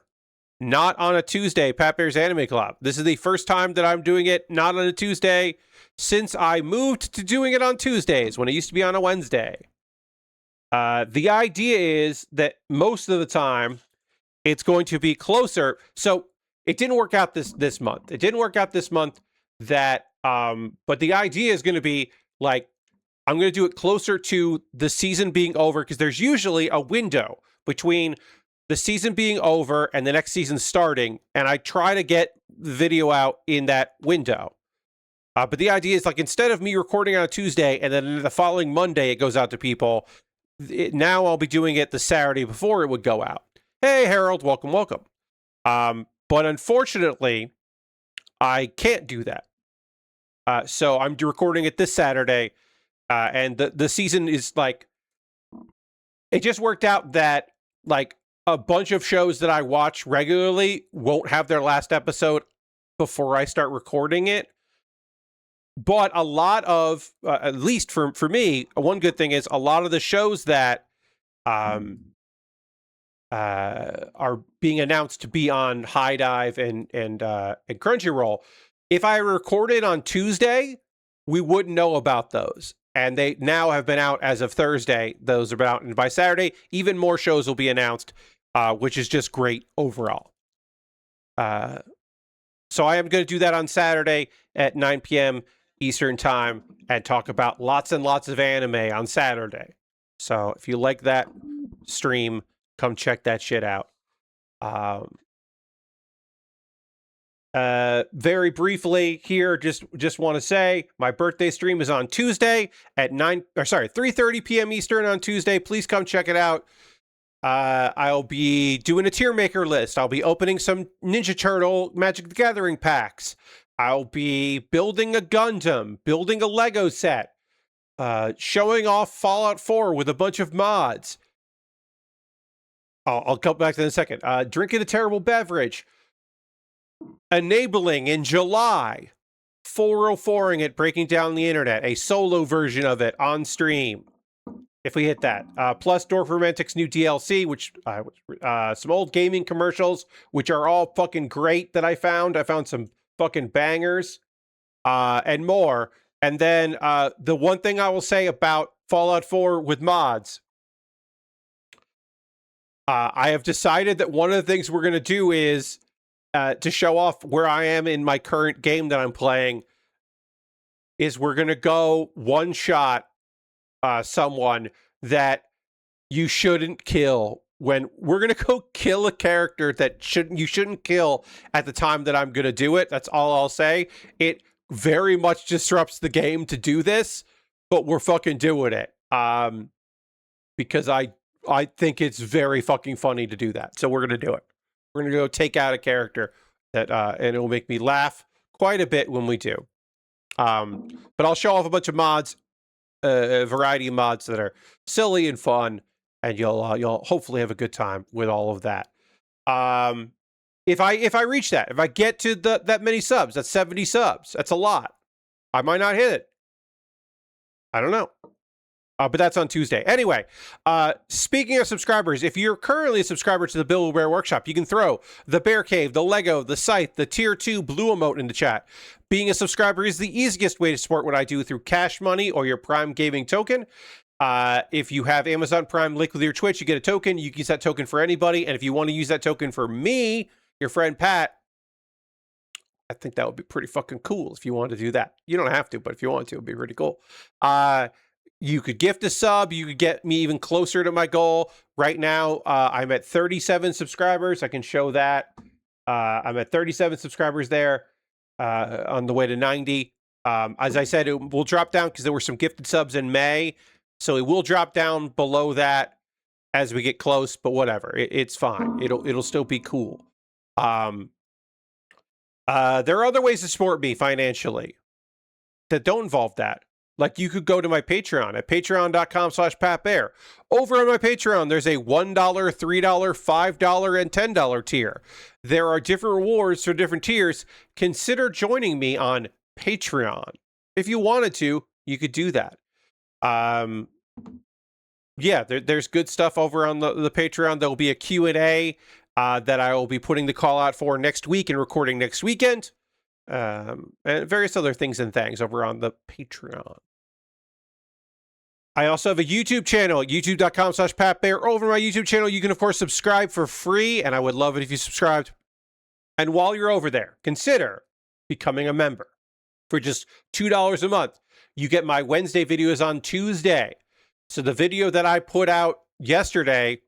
S1: not on a Tuesday, Pat Bear's Anime Club. This is the first time that I'm doing it not on a Tuesday since I moved to doing it on Tuesdays when it used to be on a Wednesday. The idea is that most of the time it's going to be closer. So it didn't work out this month. It didn't work out this month that, but the idea is going to be like, I'm going to do it closer to the season being over because there's usually a window between the season being over and the next season starting. And I try to get the video out in that window. But the idea is, like, instead of me recording on a Tuesday and then the following Monday it goes out to people, now I'll be doing it the Saturday before it would go out. Hey, Harold, welcome, welcome. But unfortunately, I can't do that. So I'm recording it this Saturday, and the season is like, it just worked out that like a bunch of shows that I watch regularly won't have their last episode before I start recording it. But a lot of, at least for me, one good thing is a lot of the shows that are being announced to be on High Dive and Crunchyroll, if I recorded on Tuesday, we wouldn't know about those. And they now have been out as of Thursday. Those are out. And by Saturday, even more shows will be announced, which is just great overall. So I am going to do that on Saturday at 9 p.m. Eastern Time and talk about lots and lots of anime on Saturday. So if you like that stream, come check that shit out. Very briefly here, just want to say my birthday stream is on Tuesday at 3:30 p.m. Eastern on Tuesday. Please come check it out. I'll be doing a tier maker list. I'll be opening some Ninja Turtle Magic the Gathering packs. I'll be building a Gundam, building a Lego set, showing off Fallout 4 with a bunch of mods. I'll come back to that in a second. Drinking a terrible beverage. Enabling in July. 404ing it, breaking down the internet. A solo version of it on stream. If we hit that. Plus Dorf Romantic's new DLC, which some old gaming commercials, which are all fucking great that I found. I found some fucking bangers. And more. And then the one thing I will say about Fallout 4 with mods. I have decided that one of the things we're going to do is to show off where I am in my current game that I'm playing is we're going to go one shot someone that you shouldn't kill when we're going to go kill a character that you shouldn't kill at the time that I'm going to do it. That's all I'll say. It very much disrupts the game to do this, but we're fucking doing it. Because I think it's very fucking funny to do that. So we're going to do it. We're going to go take out a character that, and it will make me laugh quite a bit when we do. But I'll show off a bunch of mods, a variety of mods that are silly and fun, and you'll hopefully have a good time with all of that. If I reach that, if I get to that many subs, that's 70 subs. That's a lot. I might not hit it. I don't know. But that's on Tuesday. Anyway, speaking of subscribers, if you're currently a subscriber to the Baer Workshop, you can throw the Bear Cave, the Lego, the Scythe, the Tier 2 Blue emote in the chat. Being a subscriber is the easiest way to support what I do through Cash Money or your Prime Gaming token. If you have Amazon Prime linked with your Twitch, you get a token. You can use that token for anybody. And if you want to use that token for me, your friend Pat, I think that would be pretty fucking cool if you want to do that. You don't have to, but if you want to, it'd be pretty cool. You could gift a sub. You could get me even closer to my goal. Right now, I'm at 37 subscribers. I can show that. I'm at 37 subscribers there on the way to 90. As I said, it will drop down because there were some gifted subs in May. So it will drop down below that as we get close, but whatever. It's fine. It'll still be cool. There are other ways to support me financially that don't involve that. Like you could go to my Patreon at patreon.com/PatBear. Over on my Patreon, there's a $1, $3, $5, and $10 tier. There are different rewards for different tiers. Consider joining me on Patreon. If you wanted to, you could do that. Yeah, there's good stuff over on the Patreon. There will be a Q&A that I will be putting the call out for next week and recording next weekend. And various other things and things over on the Patreon. I also have a YouTube channel at youtube.com/PatBear. Over my YouTube channel, you can, of course, subscribe for free, and I would love it if you subscribed. And while you're over there, consider becoming a member. For just $2 a month, you get my Wednesday videos on Tuesday. So the video that I put out yesterday,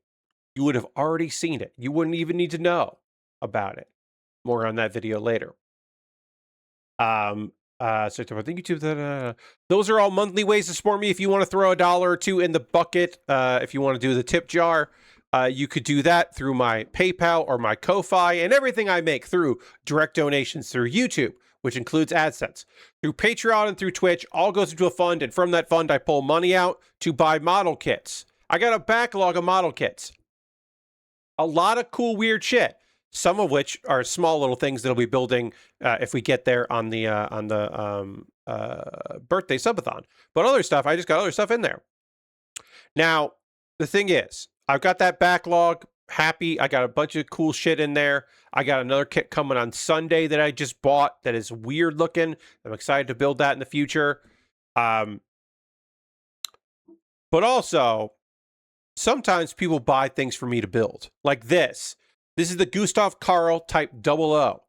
S1: you would have already seen it. You wouldn't even need to know about it. More on that video later. So I think YouTube. Those are all monthly ways to support me. If you want to throw $1 or $2 in the bucket, if you want to do the tip jar, you could do that through my PayPal or my Ko-Fi, and everything I make through direct donations through YouTube, which includes AdSense. Through Patreon and through Twitch, all goes into a fund, and from that fund, I pull money out to buy model kits. I got a backlog of model kits. A lot of cool, weird shit. Some of which are small little things that'll be building if we get there on the birthday subathon. But other stuff, I just got other stuff in there. Now, the thing is, I've got that backlog. Happy. I got a bunch of cool shit in there. I got another kit coming on Sunday that I just bought that is weird looking. I'm excited to build that in the future. But also, sometimes people buy things for me to build. Like this. This is the Gustav Karl Type-OO.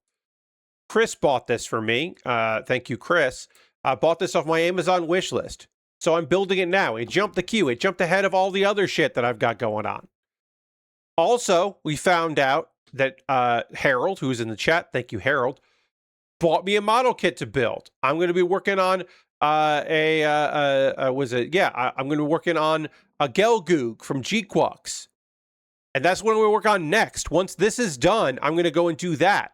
S1: Chris bought this for me. Thank you, Chris. I bought this off my Amazon wish list. So I'm building it now. It jumped the queue. It jumped ahead of all the other shit that I've got going on. Also, we found out that Harold, who's in the chat, thank you, Harold, bought me a model kit to build. I'm going to be working on I'm going to be working on a Gelgoog from G-Quux. And that's what we'll work on next. Once this is done, I'm going to go and do that.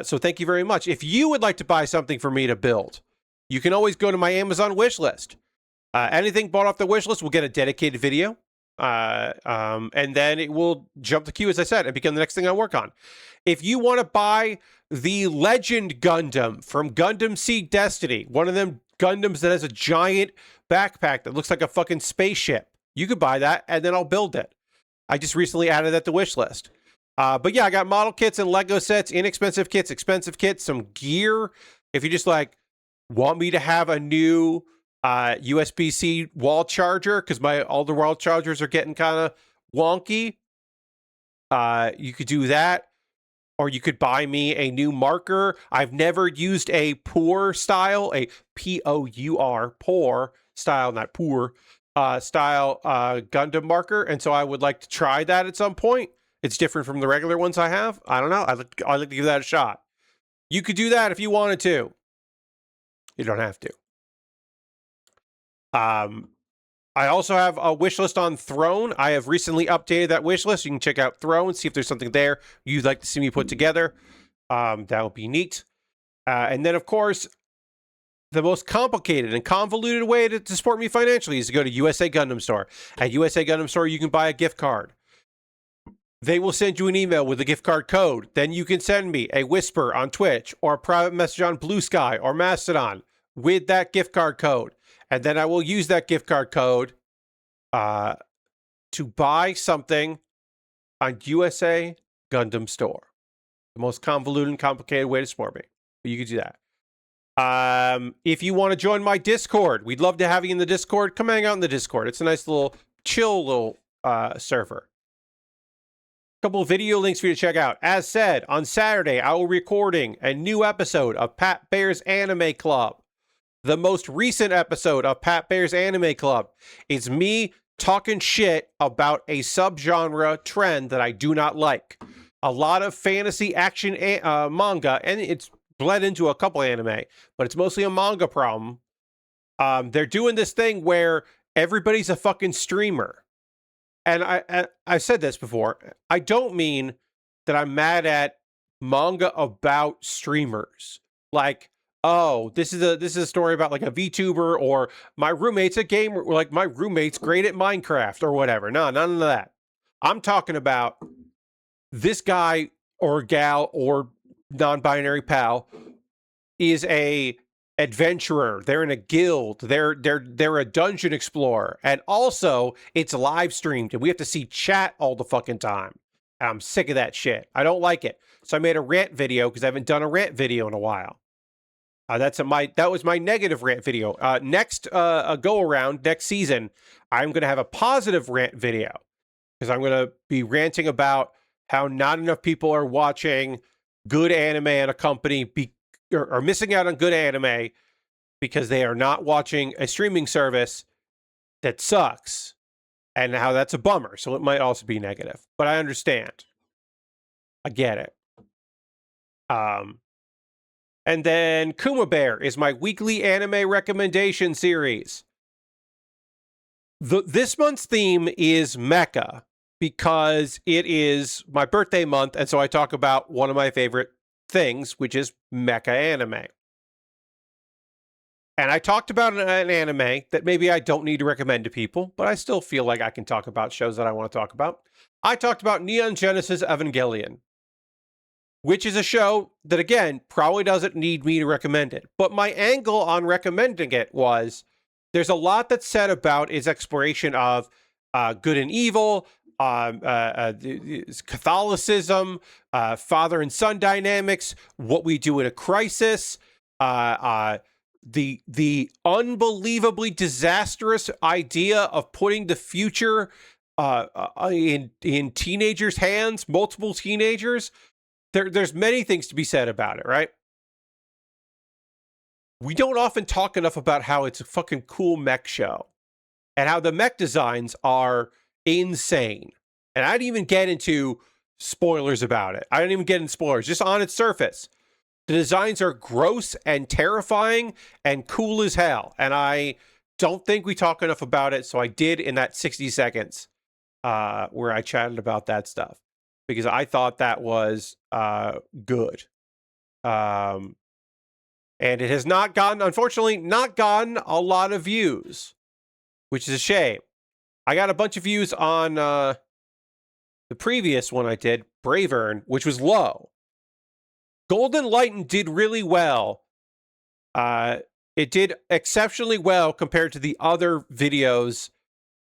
S1: So thank you very much. If you would like to buy something for me to build, you can always go to my Amazon wish list. Anything bought off the wish list will get a dedicated video. And then it will jump the queue, as I said, and become the next thing I work on. If you want to buy the Legend Gundam from Gundam Seed Destiny, one of them Gundams that has a giant backpack that looks like a fucking spaceship, you could buy that, and then I'll build it. I just recently added that to wish list. But yeah, I got model kits and Lego sets, inexpensive kits, expensive kits, some gear. If you just like want me to have a new USB-C wall charger, because all the wall chargers are getting kind of wonky, you could do that. Or you could buy me a new marker. I've never used a pour style, a P-O-U-R, pour style, not pour, style Gundam marker, and so I would like to try that at some point. It's different from the regular ones I have. I don't know. I'd like to give that a shot. You could do that if you wanted to. You don't have to. I also have a wish list on Throne. I have recently updated that wish list. You can check out Throne, see if there's something there you'd like to see me put together. That would be neat. And then, of course, the most complicated and convoluted way to support me financially is to go to USA Gundam Store. At USA Gundam Store, you can buy a gift card. They will send you an email with a gift card code. Then you can send me a whisper on Twitch or a private message on Blue Sky or Mastodon with that gift card code. And then I will use that gift card code to buy something on USA Gundam Store. The most convoluted and complicated way to support me. But you can do that. If you want to join my Discord, we'd love to have you in the Discord. Come hang out in the Discord. It's a nice little, chill little server. A couple of video links for you to check out. As said, on Saturday, I will be recording a new episode of Pat Baer's Anime Club. The most recent episode of Pat Baer's Anime Club is me talking shit about a subgenre trend that I do not like. A lot of fantasy action manga, and it's bled into a couple anime, but it's mostly a manga problem. They're doing this thing where everybody's a fucking streamer. And I've said this before. I don't mean that I'm mad at manga about streamers. Like, oh, this is a story about like a VTuber, or my roommate's a gamer, or like my roommate's great at Minecraft or whatever. No, none of that. I'm talking about this guy or gal or non-binary pal is a adventurer. They're in a guild. They're a dungeon explorer, and also it's live streamed, and we have to see chat all the fucking time. And I'm sick of that shit. I don't like it. So I made a rant video because I haven't done a rant video in a while. That was my negative rant video. Next go around, next season, I'm going to have a positive rant video because I'm going to be ranting about how not enough people are watching good anime in a company or missing out on good anime because they are not watching a streaming service that sucks, and how that's a bummer. So it might also be negative, but I understand. I get it. And then Kuma Bear is my weekly anime recommendation series. This month's theme is mecha because it is my birthday month, and so I talk about one of my favorite things, which is mecha anime. And I talked about an anime that maybe I don't need to recommend to people, but I still feel like I can talk about shows that I want to talk about. I talked about Neon Genesis Evangelion, which is a show that, again, probably doesn't need me to recommend it. But my angle on recommending it was there's a lot that's said about its exploration of good and evil, Catholicism, father and son dynamics, what we do in a crisis, the unbelievably disastrous idea of putting the future in teenagers' hands, multiple teenagers. There's many things to be said about it, right? We don't often talk enough about how it's a fucking cool mech show and how the mech designs are insane. And I didn't even get into spoilers about it. I didn't even get into spoilers, just on its surface. The designs are gross and terrifying and cool as hell. And I don't think we talk enough about it. So I did in that 60 seconds where I chatted about that stuff because I thought that was good. And it has not gotten, unfortunately, not gotten a lot of views, which is a shame. I got a bunch of views on the previous one I did, Bravern, which was low. Golden Lighten did really well. It did exceptionally well compared to the other videos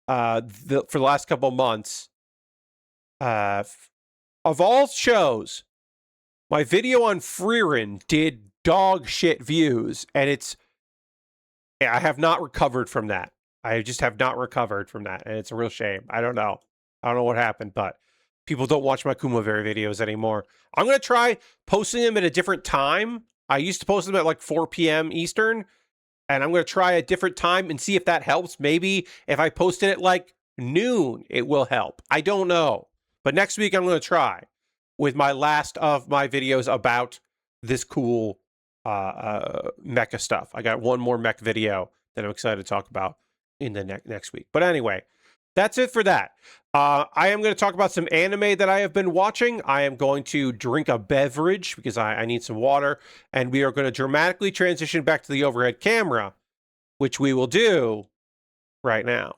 S1: for the last couple of months. Of all shows, my video on Frieren did dog shit views, and I have not recovered from that. I just have not recovered from that, and it's a real shame. I don't know what happened, but people don't watch my Kumaveri videos anymore. I'm going to try posting them at a different time. I used to post them at like 4 p.m. Eastern, and I'm going to try a different time and see if that helps. Maybe if I post it at like noon, it will help. I don't know. But next week, I'm going to try with my last of my videos about this cool mecha stuff. I got one more mech video that I'm excited to talk about in the next week. But anyway, that's it for that. I am going to talk about some anime that I have been watching. I am going to drink a beverage because I need some water. And we are going to dramatically transition back to the overhead camera, which we will do right now.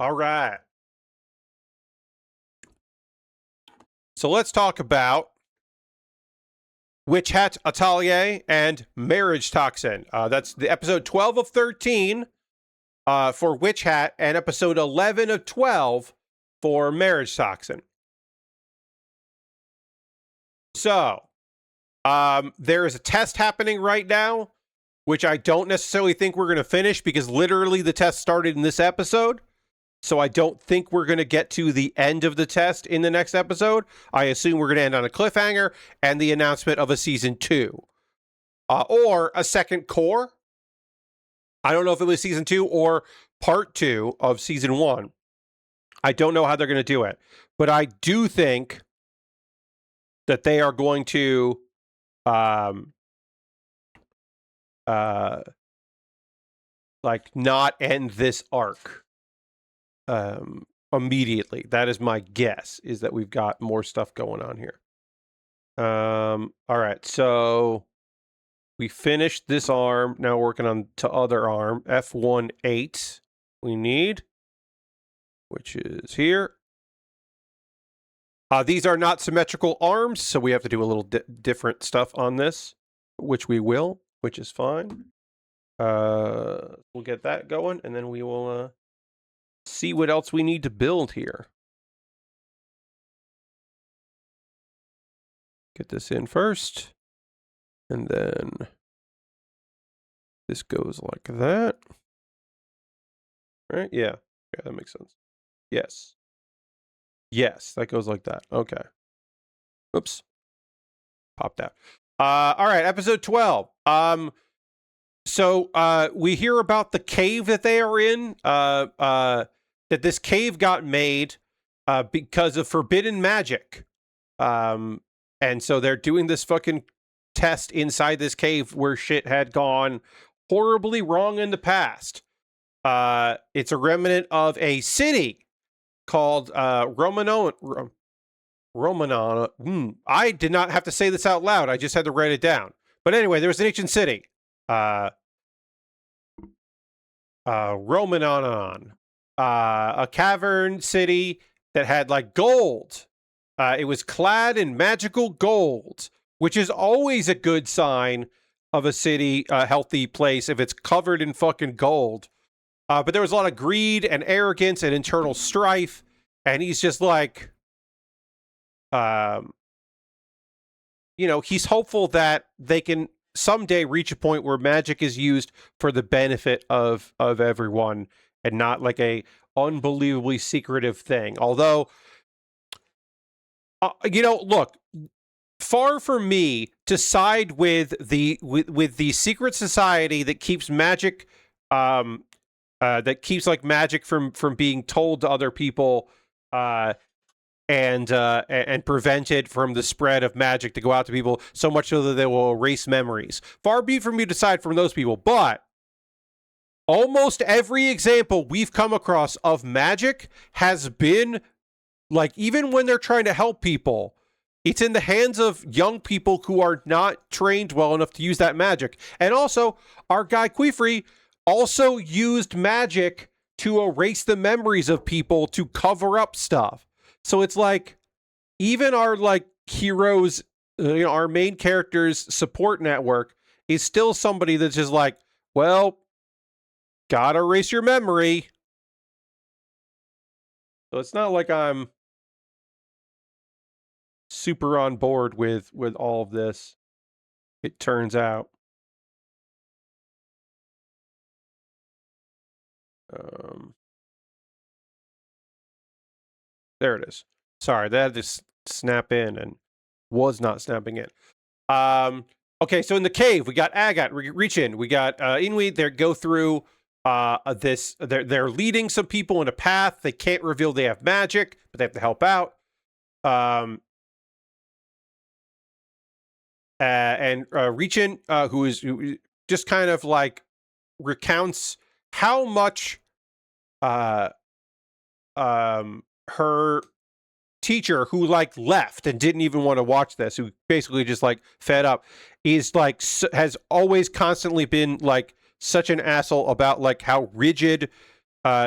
S1: All right. So let's talk about Hat Atelier and Marriagetoxin. That's the episode 12 of 13 for Witch Hat and episode 11 of 12 for Marriagetoxin. So, there is a test happening right now, which I don't necessarily think we're going to finish because literally the test started in this episode. So I don't think we're going to get to the end of the test in the next episode. I assume we're going to end on a cliffhanger and the announcement of a season 2. Or a second core. I don't know if it was season 2 or part 2 of season 1. I don't know how they're going to do it. But I do think that they are going to not end this arc immediately. That is my guess, is that we've got more stuff going on here. All right, so we finished this arm. Now working on to other arm, F18 we need, which is here. These are not symmetrical arms, so we have to do a little different stuff on this, which we will, which is fine. We'll get that going, and then we will see what else we need to build here. Get this in first, and then this goes like that. Right? Yeah. Okay, that makes sense. Yes. Yes, that goes like that. Okay. Oops. Popped out. All right, episode 12. So we hear about the cave that they are in. That this cave got made because of forbidden magic. And so they're doing this fucking test inside this cave where shit had gone horribly wrong in the past. It's a remnant of a city called Romanon. I did not have to say this out loud. I just had to write it down. But anyway, there was an ancient city. Romanon. A cavern city that had like gold. It was clad in magical gold, which is always a good sign of a city, a healthy place, if it's covered in fucking gold. But there was a lot of greed and arrogance and internal strife. And he's just like, he's hopeful that they can someday reach a point where magic is used for the benefit of everyone and not like a unbelievably secretive thing. Although, look, far from me to side with the secret society that keeps magic, that keeps like magic from being told to other people, and prevent it from the spread of magic to go out to people so much so that they will erase memories. Far be it from me to side from those people, but almost every example we've come across of magic has been like, even when they're trying to help people, it's in the hands of young people who are not trained well enough to use that magic. And also, our guy Queefrey also used magic to erase the memories of people to cover up stuff. So it's like, even our like heroes, our main character's support network is still somebody that's just like, well, gotta erase your memory. So it's not like I'm super on board with all of this, it turns out. There it is. Sorry, that had to snap in and was not snapping in. Okay, so in the cave, we got Agat, reach in. We got Inuit, they go through this. They're leading some people in a path. They can't reveal they have magic, but they have to help out. And Reach-In, who just kind of like recounts how much her teacher, who like left and didn't even want to watch this, who basically just like fed up, is like has always constantly been like such an asshole about like how rigid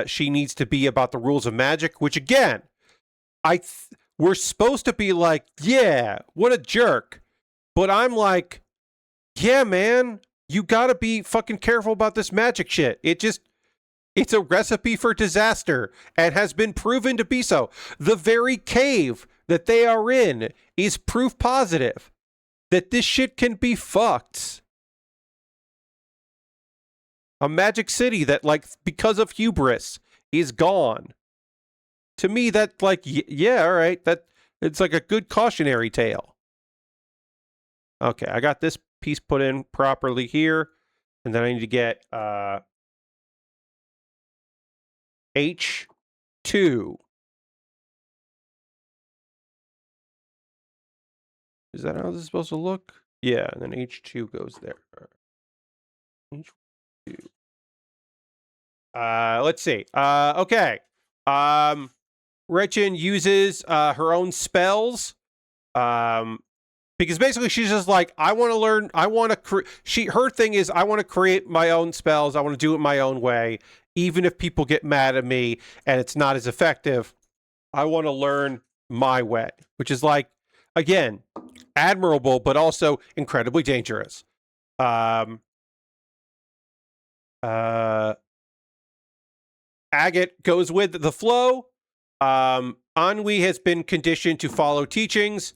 S1: she needs to be about the rules of magic, which again, we're supposed to be like, yeah, what a jerk. But I'm like, yeah, man, you gotta be fucking careful about this magic shit. It's a recipe for disaster and has been proven to be so. The very cave that they are in is proof positive that this shit can be fucked. A magic city that, like, because of hubris, is gone. To me, that, like, yeah, all right, that it's like a good cautionary tale. Okay, I got this piece put in properly here, and then I need to get H2. Is that how this is supposed to look? Yeah, and then H2 goes there. H2. Let's see. Okay. Reichin uses her own spells. Because basically she's just like, I want to learn, I want to her thing is, I want to create my own spells, I want to do it my own way, even if people get mad at me and it's not as effective. I want to learn my way, which is like, again, admirable, but also incredibly dangerous. Agate goes with the flow. Ennui has been conditioned to follow teachings,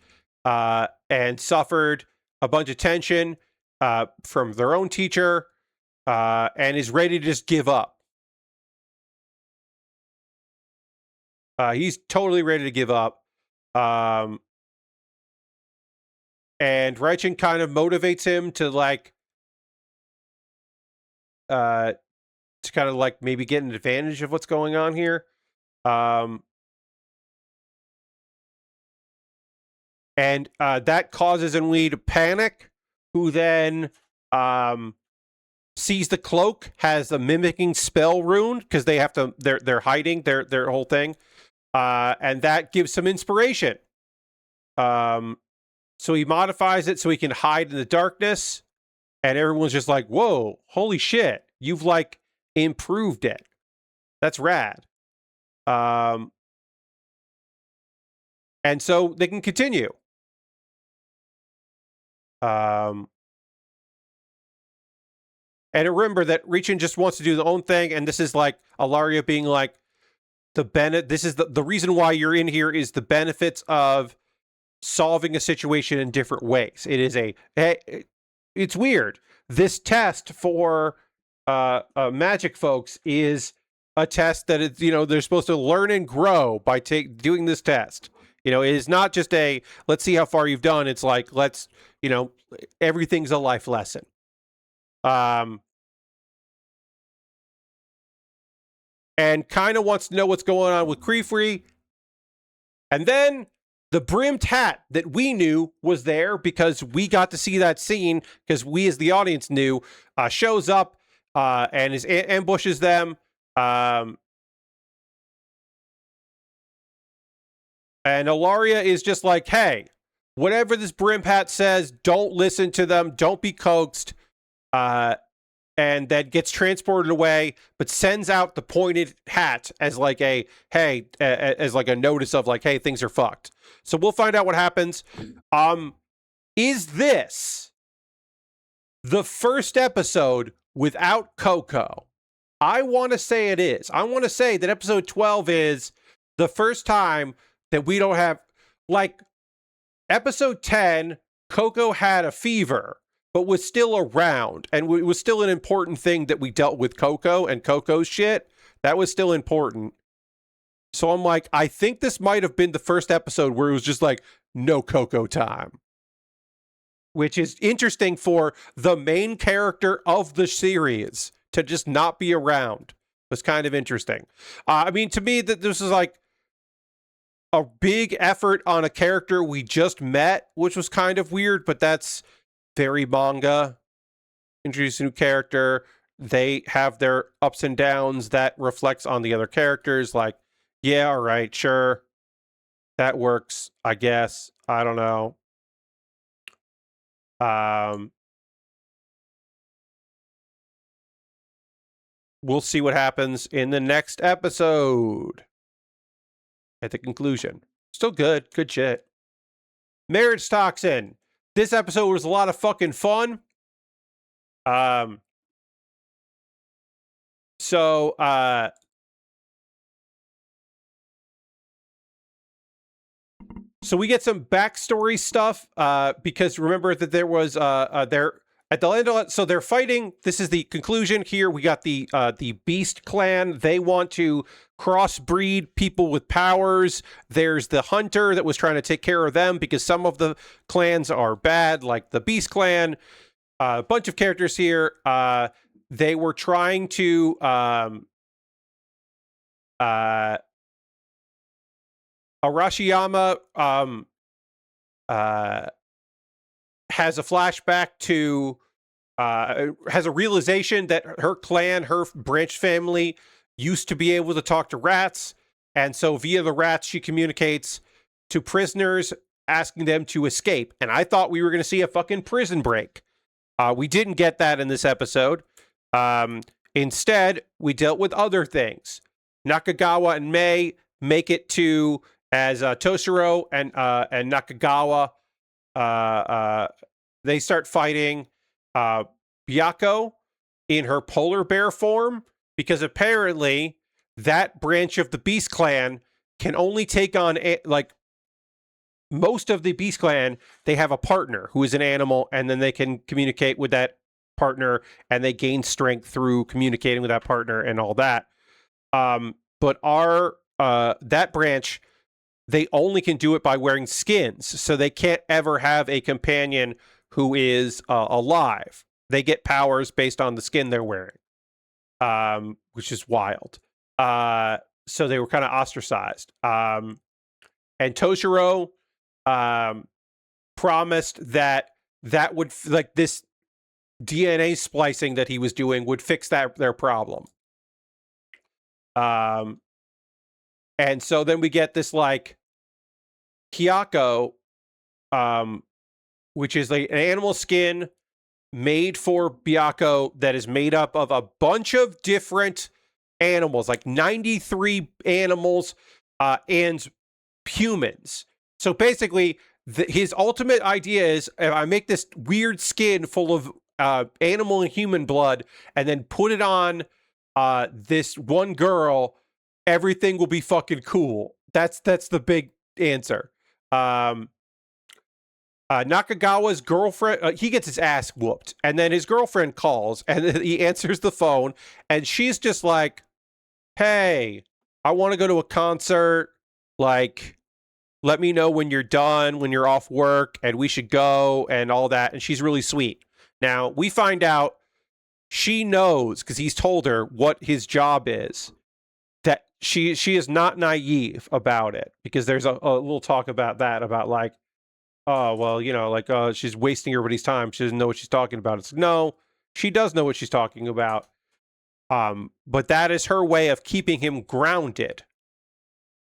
S1: and suffered a bunch of tension from their own teacher, and is ready to just give up. He's totally ready to give up. And Reichen kind of motivates him to like to kind of like maybe get an advantage of what's going on here. And that causes Enui to panic, who then sees the cloak has a mimicking spell rune because they have to they're hiding their whole thing, and that gives some inspiration. So he modifies it so he can hide in the darkness, and everyone's just like, "Whoa, holy shit! You've like improved it. That's rad." And so they can continue. And remember that Richin just wants to do the own thing, and this is like Alaria being like, this is the reason why you're in here is the benefits of solving a situation in different ways. It is it's weird. This test for magic folks is a test that it's, they're supposed to learn and grow by doing this test. It is not just a let's see how far you've done. It's like everything's a life lesson. And kind of wants to know what's going on with Kreefree. And then the brimmed hat that we knew was there because we got to see that scene because we as the audience knew, shows up and ambushes them. And Alaria is just like, hey, whatever this brim hat says, don't listen to them. Don't be coaxed. And then gets transported away, but sends out the pointed hat as like as like a notice of like, hey, things are fucked. So we'll find out what happens. Is this the first episode without Coco? I want to say it is. I want to say that episode 12 is the first time that we don't have, like, episode 10, Coco had a fever, but was still around, and it was still an important thing that we dealt with Coco and Coco's shit. That was still important. So I'm like, I think this might have been the first episode where it was just like, no Coco time. Which is interesting for the main character of the series to just not be around. It was kind of interesting. I mean, to me, that this is like a big effort on a character we just met, which was kind of weird, but that's very manga. Introduce a new character. They have their ups and downs that reflects on the other characters. Like, yeah, all right, sure. That works, I guess. I don't know. We'll see what happens in the next episode. At the conclusion. Still good. Good shit. Marriagetoxin. This episode was a lot of fucking fun. So we get some backstory stuff because remember that there was there at the end. So they're fighting. This is the conclusion here. We got the Beast Clan. They want to crossbreed people with powers. There's the Hunter that was trying to take care of them because some of the clans are bad, like the Beast Clan. A bunch of characters here. They were trying to Arashiyama has a flashback to has a realization that her clan, her branch family, used to be able to talk to rats, and so via the rats she communicates to prisoners, asking them to escape. And I thought we were going to see a fucking prison break. We didn't get that in this episode. Instead, we dealt with other things. Nakagawa and Mei make it to as Toshiro and Nakagawa. They start fighting Byako in her polar bear form because apparently that branch of the Beast Clan can only take on like most of the Beast Clan. They have a partner who is an animal, and then they can communicate with that partner, and they gain strength through communicating with that partner and all that. But our that branch they only can do it by wearing skins. So they can't ever have a companion who is alive. They get powers based on the skin they're wearing, which is wild. So they were kind of ostracized. And Toshiro promised that would, like, this DNA splicing that he was doing would fix their problem. And so then we get this, like, Hyako, which is like an animal skin made for Byakko that is made up of a bunch of different animals, like 93 animals and humans. So basically, his ultimate idea is, if I make this weird skin full of animal and human blood and then put it on this one girl, everything will be fucking cool. That's the big answer. Nakagawa's girlfriend, he gets his ass whooped, and then his girlfriend calls, and he answers the phone, and she's just like, hey, I want to go to a concert, like, let me know when you're done, when you're off work, and we should go, and all that, and she's really sweet. Now, we find out she knows, because he's told her what his job is, that she is not naive about it, because there's a little talk about that, about, like, oh, well, you know, like, she's wasting everybody's time. She doesn't know what she's talking about. It's no, she does know what she's talking about. But that is her way of keeping him grounded.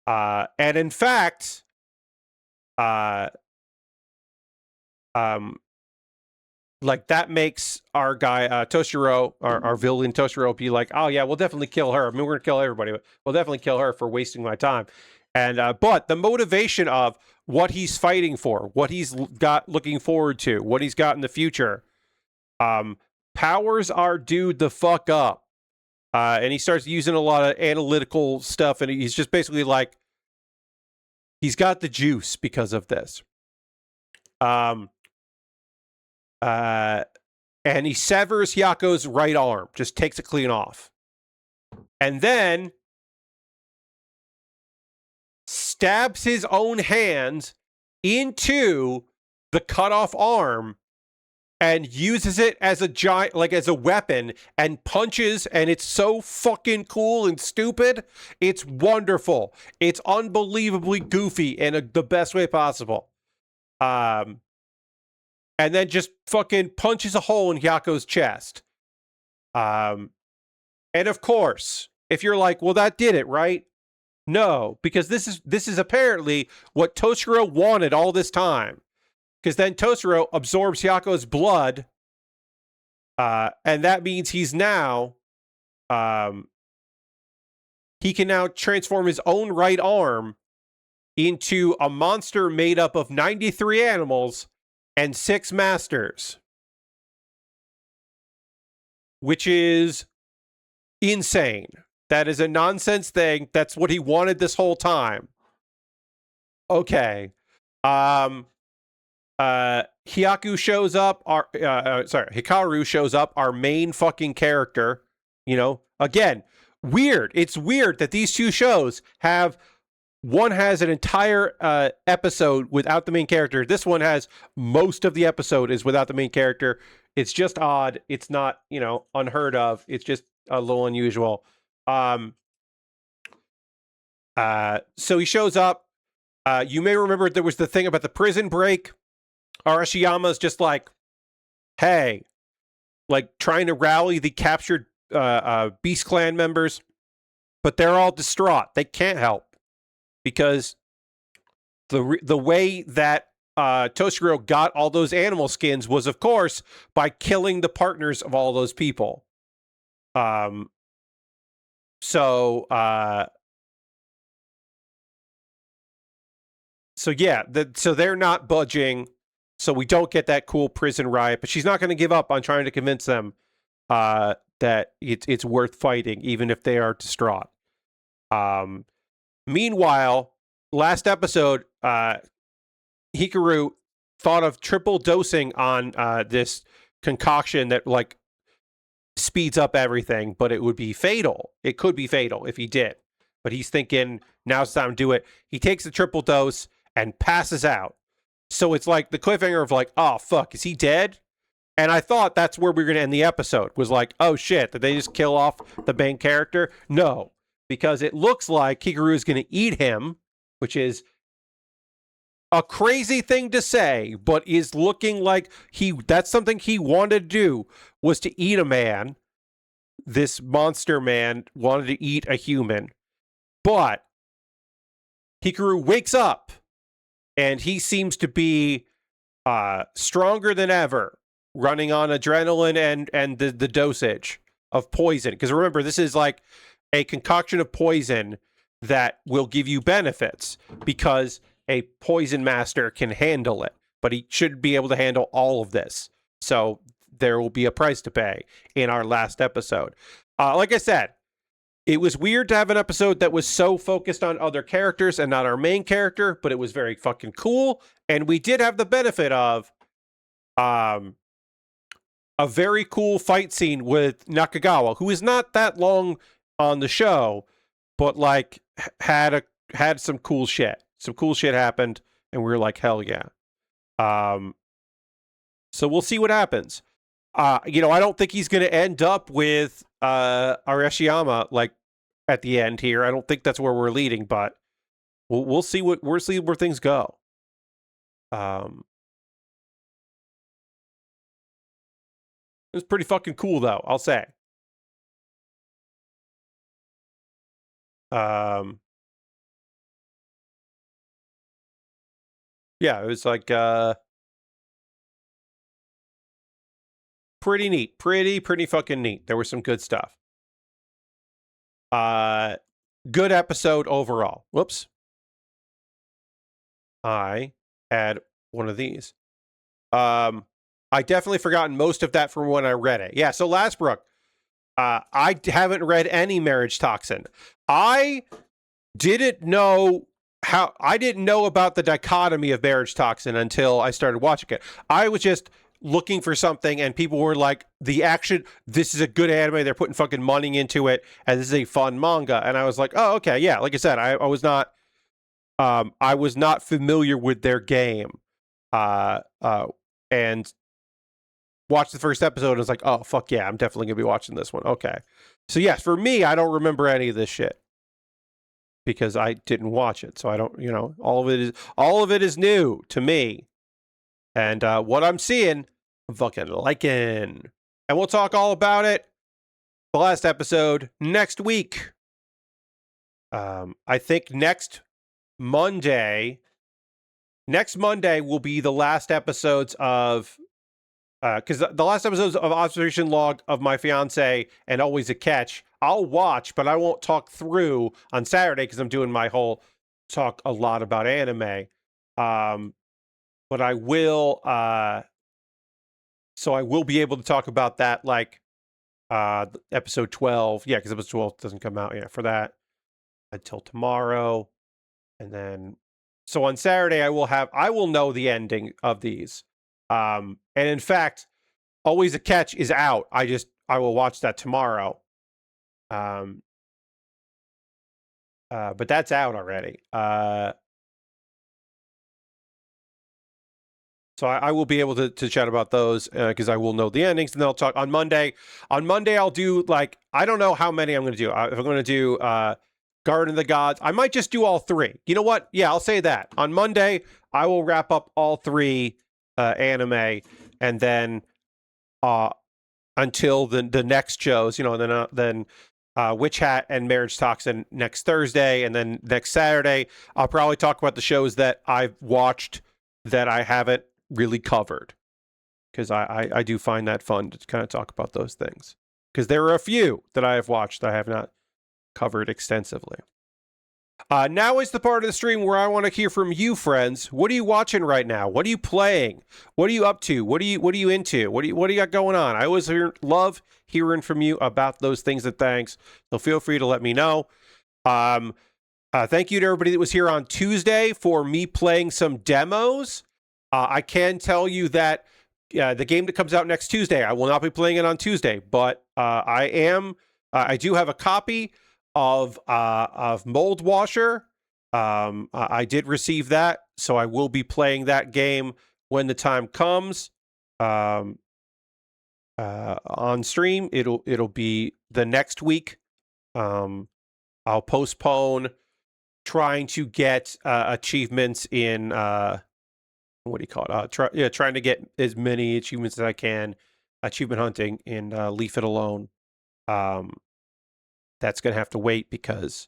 S1: And in fact, like, that makes our guy, Toshiro, our villain Toshiro, be like, oh yeah, we'll definitely kill her. I mean, we're gonna kill everybody, but we'll definitely kill her for wasting my time. And but the motivation of what he's fighting for, what he's got looking forward to, what he's got in the future, powers our dude the fuck up. And he starts using a lot of analytical stuff, and he's just basically like, he's got the juice because of this. And he severs Hyako's right arm, just takes it clean off. And then stabs his own hand into the cut off arm and uses it as a giant, like, as a weapon, and punches, and it's so fucking cool and stupid. It's wonderful. It's unbelievably goofy in the best way possible. And then just fucking punches a hole in Hyako's chest. And of course, if you're like, well, that did it, right? No, because this is apparently what Toshiro wanted all this time. Because then Toshiro absorbs Hyako's blood, and that means he's now, he can now transform his own right arm into a monster made up of 93 animals and 6 masters, which is insane. That is a nonsense thing. That's what he wanted this whole time. Okay. Hikaru shows up, Hikaru shows up, our main fucking character. You know, again, weird. It's weird that these two shows have, one has an entire episode without the main character. This one has most of the episode is without the main character. It's just odd. It's not, you know, unheard of. It's just a little unusual. So he shows up. You may remember there was the thing about the prison break. Arashiyama's just like, hey, like, trying to rally the captured Beast Clan members, but they're all distraught. They can't help, because the way that Toshiro got all those animal skins was, of course, by killing the partners of all those people. So yeah, so they're not budging. So we don't get that cool prison riot, but she's not going to give up on trying to convince them that it's worth fighting, even if they are distraught. Meanwhile, last episode, Hikaru thought of triple dosing on this concoction that, like, speeds up everything, but it would be fatal. It could be fatal if he did. but he's thinking now's the time to do it. He takes the triple dose and passes out. So it's like the cliffhanger of like, oh fuck, is he dead? And I thought that's where we were going to end the episode, was like, oh shit, did they just kill off the main character? No, because it looks like Hikaru is going to eat him, which is a crazy thing to say, but is looking like that's something he wanted to do, was to eat a man. This monster man wanted to eat a human, but Hikaru wakes up and he seems to be stronger than ever, running on adrenaline and the dosage of poison. Because remember, this is like a concoction of poison that will give you benefits because a poison master can handle it, but he should be able to handle all of this. So there will be a price to pay in our last episode. Like I said, it was weird to have an episode that was so focused on other characters and not our main character, but it was very fucking cool. And we did have the benefit of a very cool fight scene with Nakagawa, who is not that long on the show, but like had some cool shit. Some cool shit happened, and we were like, hell yeah. So we'll see what happens. I don't think he's going to end up with Arashiyama like at the end here. I don't think that's where we're leading, but we'll see where things go. It was pretty fucking cool, though, I'll say. Yeah, it was like pretty neat. Pretty fucking neat. There was some good stuff. Good episode overall. Whoops. I had one of these. I definitely forgotten most of that from when I read it. Yeah, so Lasbrook, I haven't read any Marriagetoxin. I didn't know about the dichotomy of Marriagetoxin until I started watching it. I was just looking for something, and people were like, the action, this is a good anime, they're putting fucking money into it, and this is a fun manga. And I was like, oh, okay, yeah. Like I said, I was not familiar with their game. And watched the first episode and was like, oh, fuck yeah, I'm definitely going to be watching this one. Okay. So yes, for me, I don't remember any of this shit because I didn't watch it. So I don't, all of it is new to me. And what I'm seeing, I'm fucking liking. And we'll talk all about it the last episode next week. I think next Monday will be the last episodes of because the last episodes of Observation Log of My Fiance and Always a Catch, I'll watch, but I won't talk through on Saturday because I'm doing my whole talk a lot about anime. But I will, so I will be able to talk about that, like episode 12. Yeah, because episode 12 doesn't come out yet for that until tomorrow. And then, so on Saturday, I will know the ending of these. And in fact, Always a Catch is out. I will watch that tomorrow. But that's out already. So I will be able to chat about those because I will know the endings, and then I'll talk on Monday. On Monday, I'll do like, I don't know how many I'm going to do. If I'm going to do Garden of the Gods, I might just do all three. You know what? Yeah, I'll say that. On Monday, I will wrap up all three anime, and then until the next shows, then Witch Hat and Marriagetoxin next Thursday, and then next Saturday, I'll probably talk about the shows that I've watched that I haven't really covered, because I do find that fun to kind of talk about those things, because there are a few that I have watched that I have not covered extensively. Now is the part of the stream where I want to hear from you, friends. What are you watching right now? What are you playing? What are you up to? What are you into? What do you got going on? I always love hearing from you about those things and things. So feel free to let me know. Thank you to everybody that was here on Tuesday for me playing some demos. I can tell you that the game that comes out next Tuesday, I will not be playing it on Tuesday, but I do have a copy of Mold Washer. I did receive that, so I will be playing that game when the time comes. On stream, it'll be the next week. I'll postpone trying to get achievements in what do you call it? Trying to get as many achievements as I can, achievement hunting in Leave It Alone. That's gonna have to wait because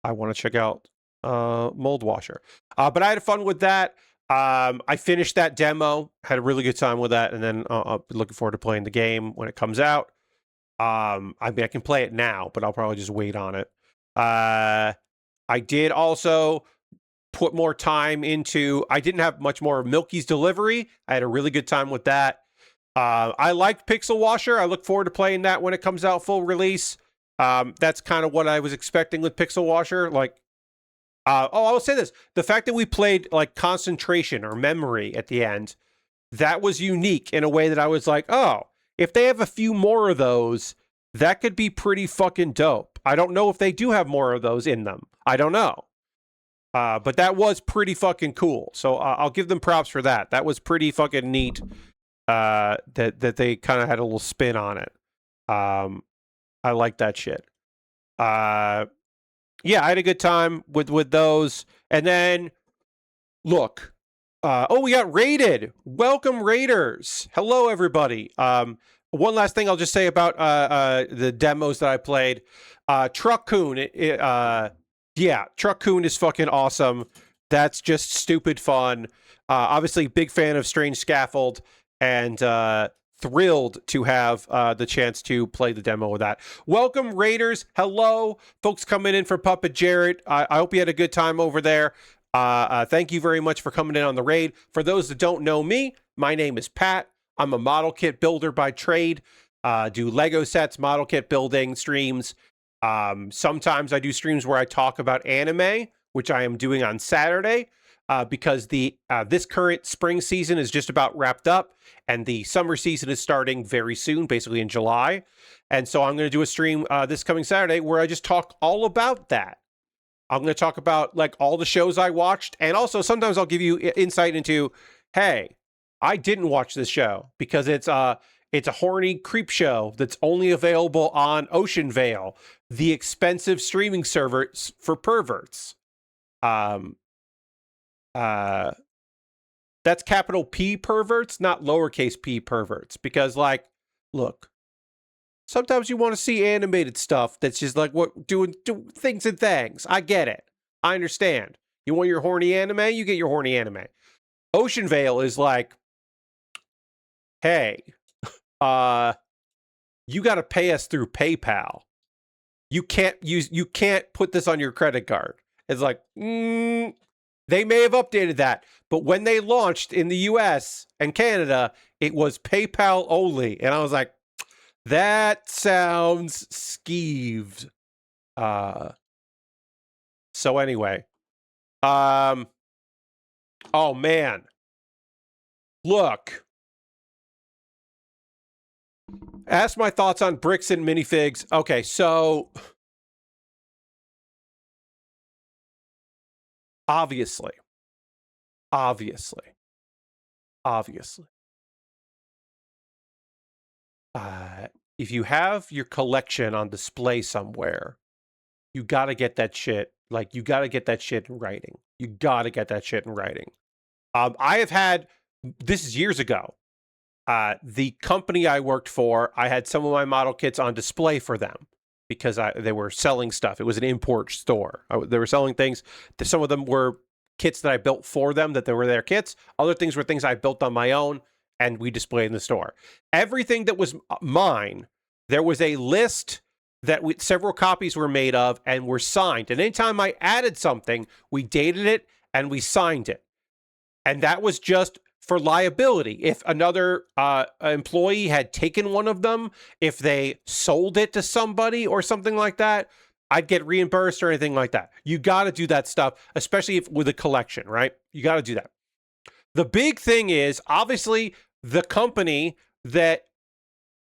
S1: I want to check out Mold Washer. But I had fun with that. I finished that demo, had a really good time with that, and then I'll be looking forward to playing the game when it comes out. I mean, I can play it now, but I'll probably just wait on it. I did also put more time into, I didn't have much more of Milky's Delivery. I had a really good time with that. I liked Pixel Washer. I look forward to playing that when it comes out full release. That's kind of what I was expecting with Pixel Washer. Like, I will say this. The fact that we played like Concentration or Memory at the end, that was unique in a way that I was like, oh, if they have a few more of those, that could be pretty fucking dope. I don't know if they do have more of those in them. I don't know. But that was pretty fucking cool. So I'll give them props for that. That was pretty fucking neat. That they kind of had a little spin on it. I like that shit. Yeah, I had a good time with those. And then, look. We got raided. Welcome, Raiders. Hello, everybody. One last thing I'll just say about the demos that I played. Truck-kun. Yeah, Truck-kun is fucking awesome. That's just stupid fun. Obviously, big fan of Strange Scaffold, and thrilled to have the chance to play the demo with that. Welcome, Raiders. Hello, folks coming in for Puppet Jarrett. I hope you had a good time over there. Thank you very much for coming in on the raid. For those that don't know me, my name is Pat. I'm a model kit builder by trade. Do Lego sets, model kit building streams. Sometimes I do streams where I talk about anime, which I am doing on Saturday, because this current spring season is just about wrapped up, and the summer season is starting very soon, basically in July. And so I'm going to do a stream this coming Saturday where I just talk all about that. I'm going to talk about like all the shows I watched, and also sometimes I'll give you insight into, hey, I didn't watch this show because it's a horny creep show that's only available on Ocean Vale, the expensive streaming service for perverts. That's capital P perverts, not lowercase p perverts, because like, look, sometimes you want to see animated stuff that's just like what doing things and things. I get it. I understand. You want your horny anime? You get your horny anime. Ocean Vale is like, hey, you got to pay us through PayPal. You can't put this on your credit card. It's like, they may have updated that, but when they launched in the US and Canada, it was PayPal only. And I was like, that sounds skeeved. So anyway, oh man, look, ask my thoughts on bricks and minifigs. Okay, so obviously, if you have your collection on display somewhere, you got to get that shit. Like, you got to get that shit in writing. You got to get that shit in writing. I have had, this is years ago, the company I worked for, I had some of my model kits on display for them because they were selling stuff. It was an import store. They were selling things. Some of them were kits that I built for them, that they were their kits. Other things were things I built on my own, and we displayed in the store. Everything that was mine, there was a list that several copies were made of and were signed. And anytime I added something, we dated it and we signed it. And that was just for liability. If another employee had taken one of them, if they sold it to somebody or something like that, I'd get reimbursed or anything like that. You got to do that stuff, especially with a collection, right? You got to do that. The big thing is, obviously, the company that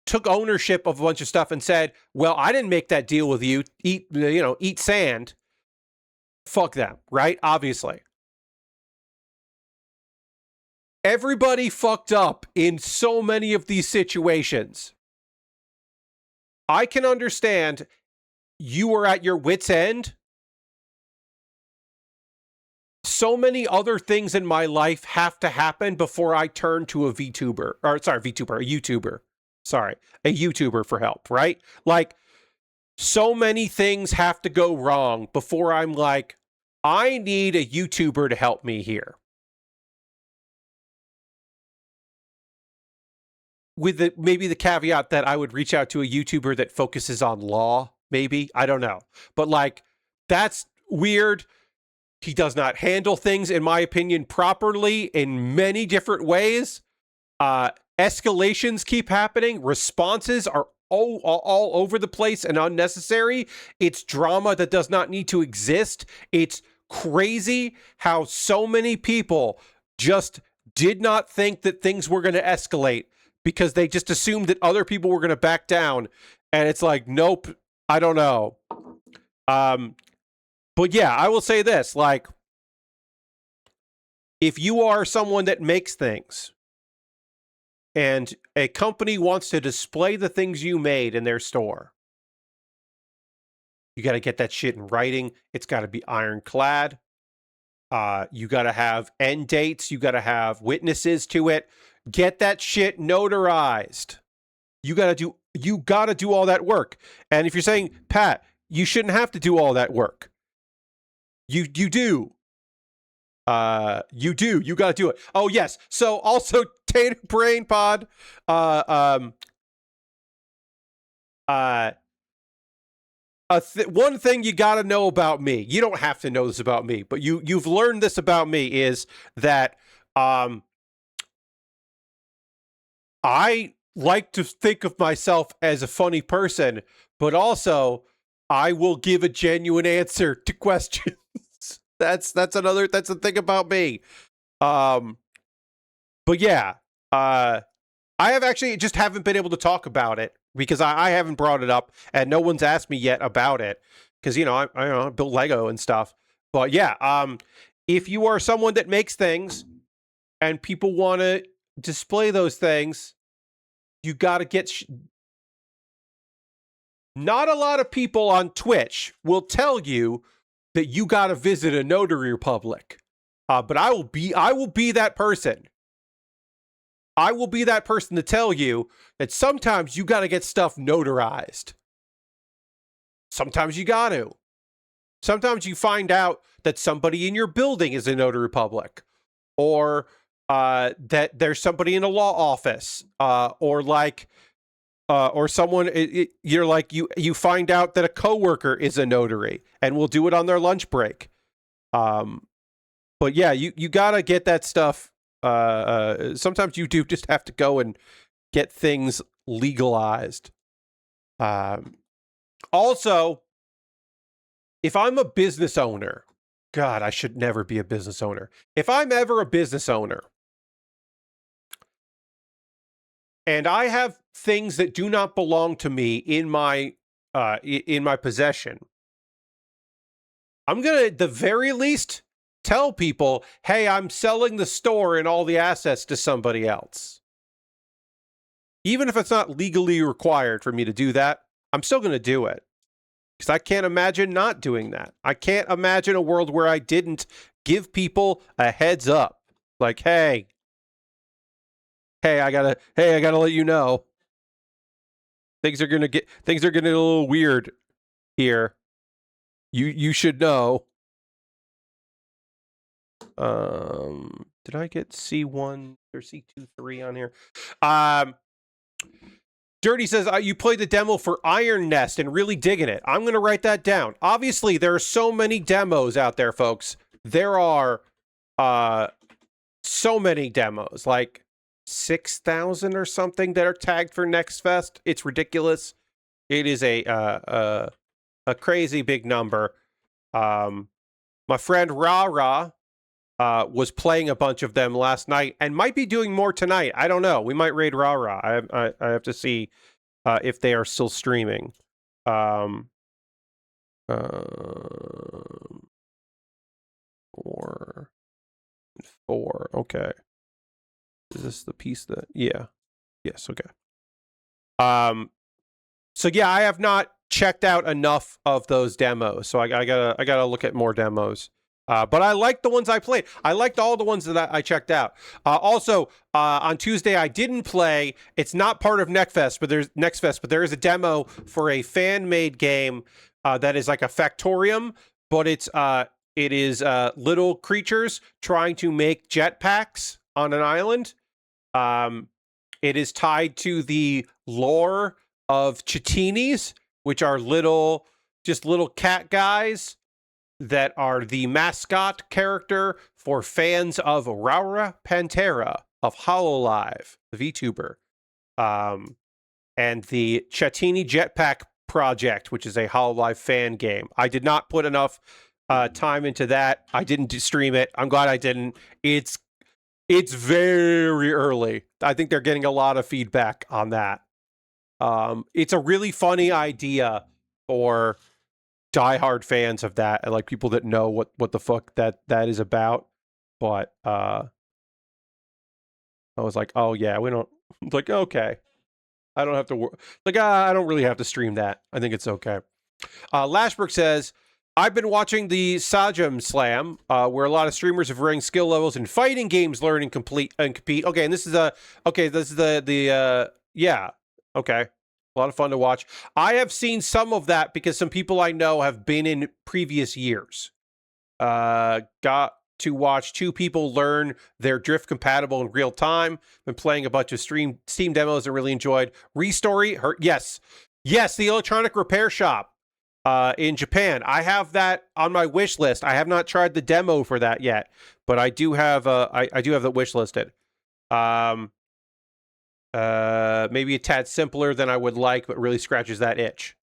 S1: took ownership of a bunch of stuff and said, well, I didn't make that deal with you. Eat sand. Fuck them, right? Obviously. Everybody fucked up in so many of these situations. I can understand you were at your wit's end. So many other things in my life have to happen before I turn to a YouTuber. Sorry, a YouTuber for help, right? Like, so many things have to go wrong before I'm like, I need a YouTuber to help me here. With maybe the caveat that I would reach out to a YouTuber that focuses on law, maybe. I don't know. But like, that's weird. He does not handle things, in my opinion, properly in many different ways. Escalations keep happening. Responses are all over the place and unnecessary. It's drama that does not need to exist. It's crazy how so many people just did not think that things were going to escalate because they just assumed that other people were going to back down. And it's like, nope, I don't know. But yeah, I will say this, like, if you are someone that makes things and a company wants to display the things you made in their store, you got to get that shit in writing. It's got to be ironclad. You got to have end dates. You got to have witnesses to it. Get that shit notarized. You got to do all that work. And if you're saying, Pat, you shouldn't have to do all that work. You do. You do. You got to do it. Oh, yes. So also Tater Brain Pod. One thing you got to know about me. You don't have to know this about me, but you've learned this about me is that I like to think of myself as a funny person, but also I will give a genuine answer to questions. That's the thing about me. But yeah, I have actually just haven't been able to talk about it because I haven't brought it up and no one's asked me yet about it because, I build Lego and stuff. But yeah, if you are someone that makes things and people want to display those things, you got to get... Not a lot of people on Twitch will tell you that you got to visit a notary public. But I will be that person. I will be that person to tell you that sometimes you got to get stuff notarized. Sometimes you got to. Sometimes you find out that somebody in your building is a notary public, or that there's somebody in a law office, or someone, you're like, you find out that a coworker is a notary and will do it on their lunch break. But yeah, you gotta get that stuff. Sometimes you do just have to go and get things legalized. Also, if I'm a business owner, God, I should never be a business owner. If I'm ever a business owner, and I have things that do not belong to me in my possession, I'm going to, at the very least, tell people, hey, I'm selling the store and all the assets to somebody else. Even if it's not legally required for me to do that, I'm still going to do it. Because I can't imagine not doing that. I can't imagine a world where I didn't give people a heads up. Like, hey, I gotta let you know. Things are gonna get a little weird here. You should know. Did I get C1 or C23 on here? Dirty says, you played the demo for Iron Nest and really digging it. I'm going to write that down. Obviously, there are so many demos out there, folks. There are so many demos, like 6,000 or something that are tagged for Next Fest. It's ridiculous. It is a crazy big number. My friend Ra was playing a bunch of them last night and might be doing more tonight. I don't know. We might raid Ra. I have to see if they are still streaming. Four. Okay. Is this the piece that? Yeah. Yes. Okay. So yeah, I have not checked out enough of those demos, so I gotta look at more demos. But I liked the ones I played. I liked all the ones that I checked out. Also, on Tuesday I didn't play. It's not part of Next but there is a demo for a fan-made game that is like a Factorium, but it is little creatures trying to make jetpacks on an island. It is tied to the lore of Chitinis, which are little cat guys that are the mascot character for fans of Raura Pantera of HoloLive, the VTuber, and the Chatini Jetpack Project, which is a HoloLive fan game. I did not put enough time into that. I didn't stream it. I'm glad I didn't. It's very early. I think they're getting a lot of feedback on that. It's a really funny idea for diehard fans of that, and like people that know what the fuck that is about. But I was like, oh yeah, we don't. Like, okay, I don't have to like I don't really have to stream that. I think it's okay. Lashbrook says, I've been watching the Sajam Slam, where a lot of streamers have varying skill levels in fighting games, learn and compete. Okay, and this is yeah. Okay. A lot of fun to watch. I have seen some of that because some people I know have been in previous years. Got to watch two people learn their drift compatible in real time. Been playing a bunch of Steam demos and really enjoyed. Restory, yes, the electronic repair shop in Japan. I have that on my wish list. I have not tried the demo for that yet, but I do have I do have the wish listed. Maybe a tad simpler than I would like, but really scratches that itch.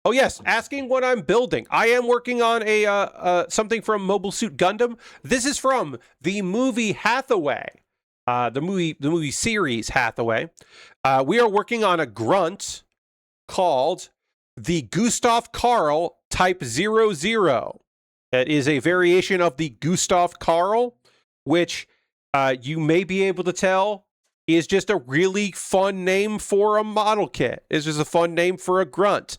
S1: Oh yes, asking what I'm building. I am working on a something from Mobile Suit Gundam. This is from the movie Hathaway, the movie series Hathaway. We are working on a grunt called the Gustav Karl Type-OO. That is a variation of the Gustav Karl, which you may be able to tell is just a really fun name for a model kit. It's just a fun name for a grunt.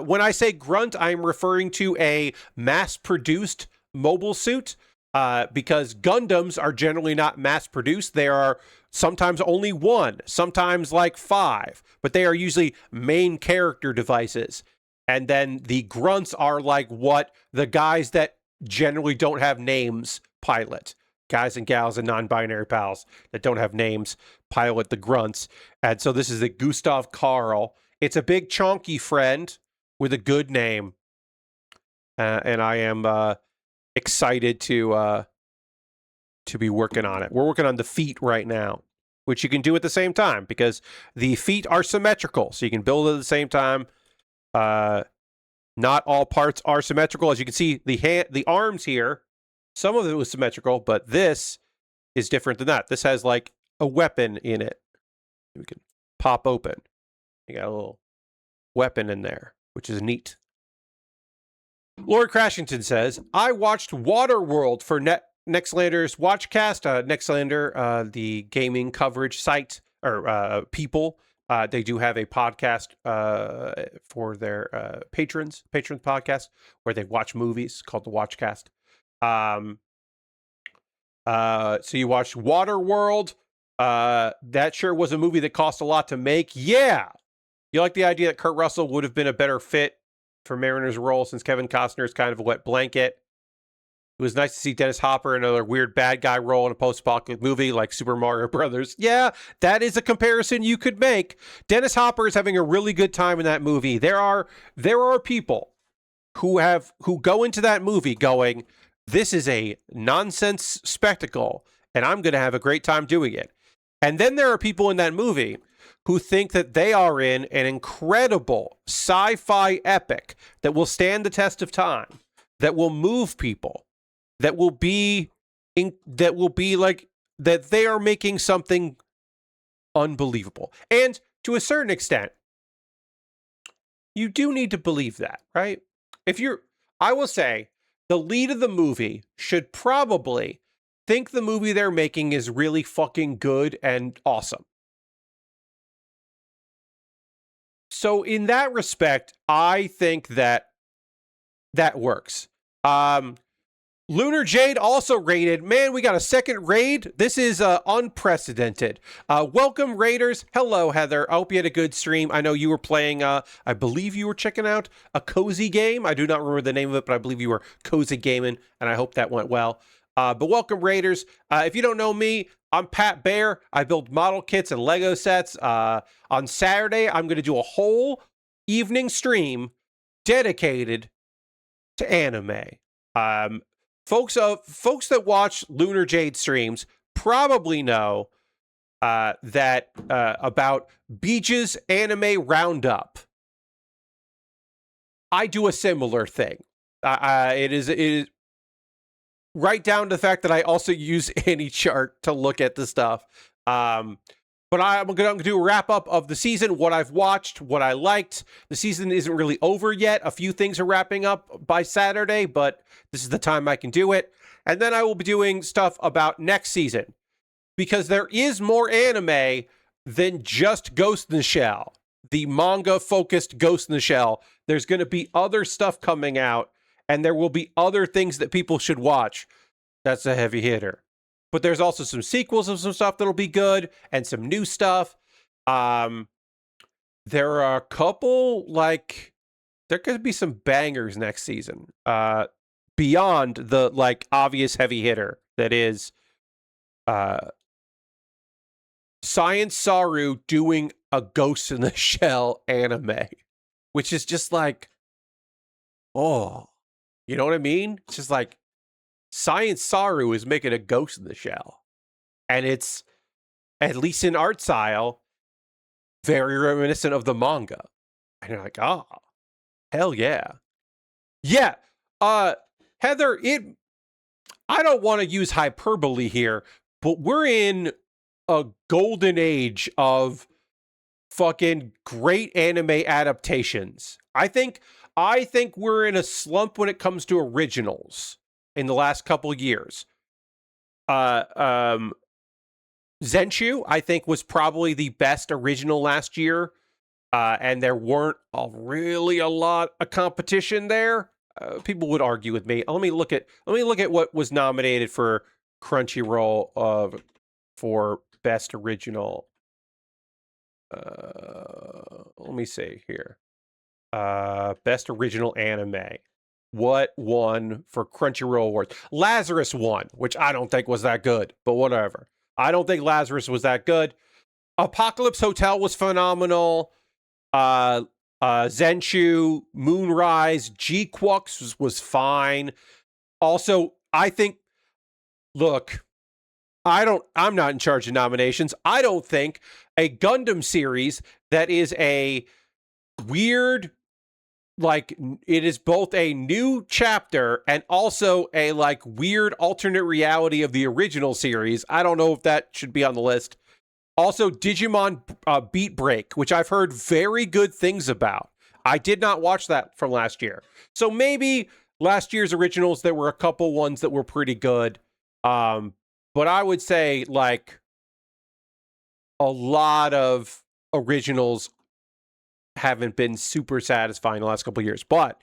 S1: When I say grunt, I'm referring to a mass-produced mobile suit because Gundams are generally not mass-produced. There are sometimes only one, sometimes like 5, but they are usually main character devices. And then the grunts are like what the guys that generally don't have names pilot. Guys and gals and non-binary pals that don't have names pilot the grunts. And so this is the Gustav Karl. It's a big chonky friend with a good name. And I am excited to be working on it. We're working on the feet right now, which you can do at the same time because the feet are symmetrical. So you can build it at the same time. Not all parts are symmetrical. As you can see, the arms here, some of it was symmetrical, but this is different than that. This has like a weapon in it. We can pop open. You got a little weapon in there, which is neat. Lord Crashington says, I watched Waterworld for Nextlander's Watchcast. Nextlander, the gaming coverage site, or people. They do have a podcast for their patrons podcast, where they watch movies called the Watchcast. So you watched Waterworld. That sure was a movie that cost a lot to make. Yeah. You like the idea that Kurt Russell would have been a better fit for Mariner's role since Kevin Costner is kind of a wet blanket. It was nice to see Dennis Hopper in another weird bad guy role in a post-apocalyptic movie like Super Mario Brothers. Yeah, that is a comparison you could make. Dennis Hopper is having a really good time in that movie. There are people who go into that movie going, this is a nonsense spectacle, and I'm going to have a great time doing it. And then there are people in that movie who think that they are in an incredible sci-fi epic that will stand the test of time, that will move people, that will be like that they are making something unbelievable. And to a certain extent, you do need to believe that, right? I will say, the lead of the movie should probably think the movie they're making is really fucking good and awesome. So in that respect, I think that works. Lunar Jade also raided. Man, we got a second raid. This is unprecedented. Welcome, raiders. Hello, Heather. I hope you had a good stream. I know you were playing, I believe you were checking out a cozy game. I do not remember the name of it, but I believe you were cozy gaming, and I hope that went well. But welcome, raiders. If you don't know me, I'm Pat Baer. I build model kits and Lego sets. On Saturday, I'm going to do a whole evening stream dedicated to anime. Folks that watch Lunar Jade streams probably know that about Beach's Anime Roundup. I do a similar thing. It is right down to the fact that I also use AnyChart to look at the stuff. But I'm going to do a wrap up of the season, what I've watched, what I liked. The season isn't really over yet. A few things are wrapping up by Saturday, but this is the time I can do it. And then I will be doing stuff about next season, because there is more anime than just Ghost in the Shell, the manga-focused Ghost in the Shell. There's going to be other stuff coming out, and there will be other things that people should watch. That's a heavy hitter. But there's also some sequels of some stuff that'll be good, and some new stuff. There are a couple, there could be some bangers next season. Beyond the, obvious heavy hitter that is Science Saru doing a Ghost in the Shell anime. Which is just oh. You know what I mean? It's just Science Saru is making a Ghost in the Shell. And it's, at least in art style, very reminiscent of the manga. And you're like, oh, hell yeah. Yeah. Heather, I don't want to use hyperbole here, but we're in a golden age of fucking great anime adaptations. I think we're in a slump when it comes to originals in the last couple years. Zenshu, I think, was probably the best original last year. And there weren't really a lot of competition there. People would argue with me. Let me look at what was nominated for Crunchyroll for best original. Let me see here. Best original anime. What won for Crunchyroll Awards? Lazarus won, which I don't think was that good, but whatever. I don't think Lazarus was that good. Apocalypse Hotel was phenomenal. Zenshu, Moonrise, G-Quux was fine. Also, I think, look, I'm not in charge of nominations. I don't think a Gundam series that is a weird, it is both a new chapter and also a weird alternate reality of the original series. I don't know if that should be on the list. Also, Digimon Beat Break, which I've heard very good things about. I did not watch that from last year. So maybe last year's originals, there were a couple ones that were pretty good. But I would say a lot of originals haven't been super satisfying the last couple of years. But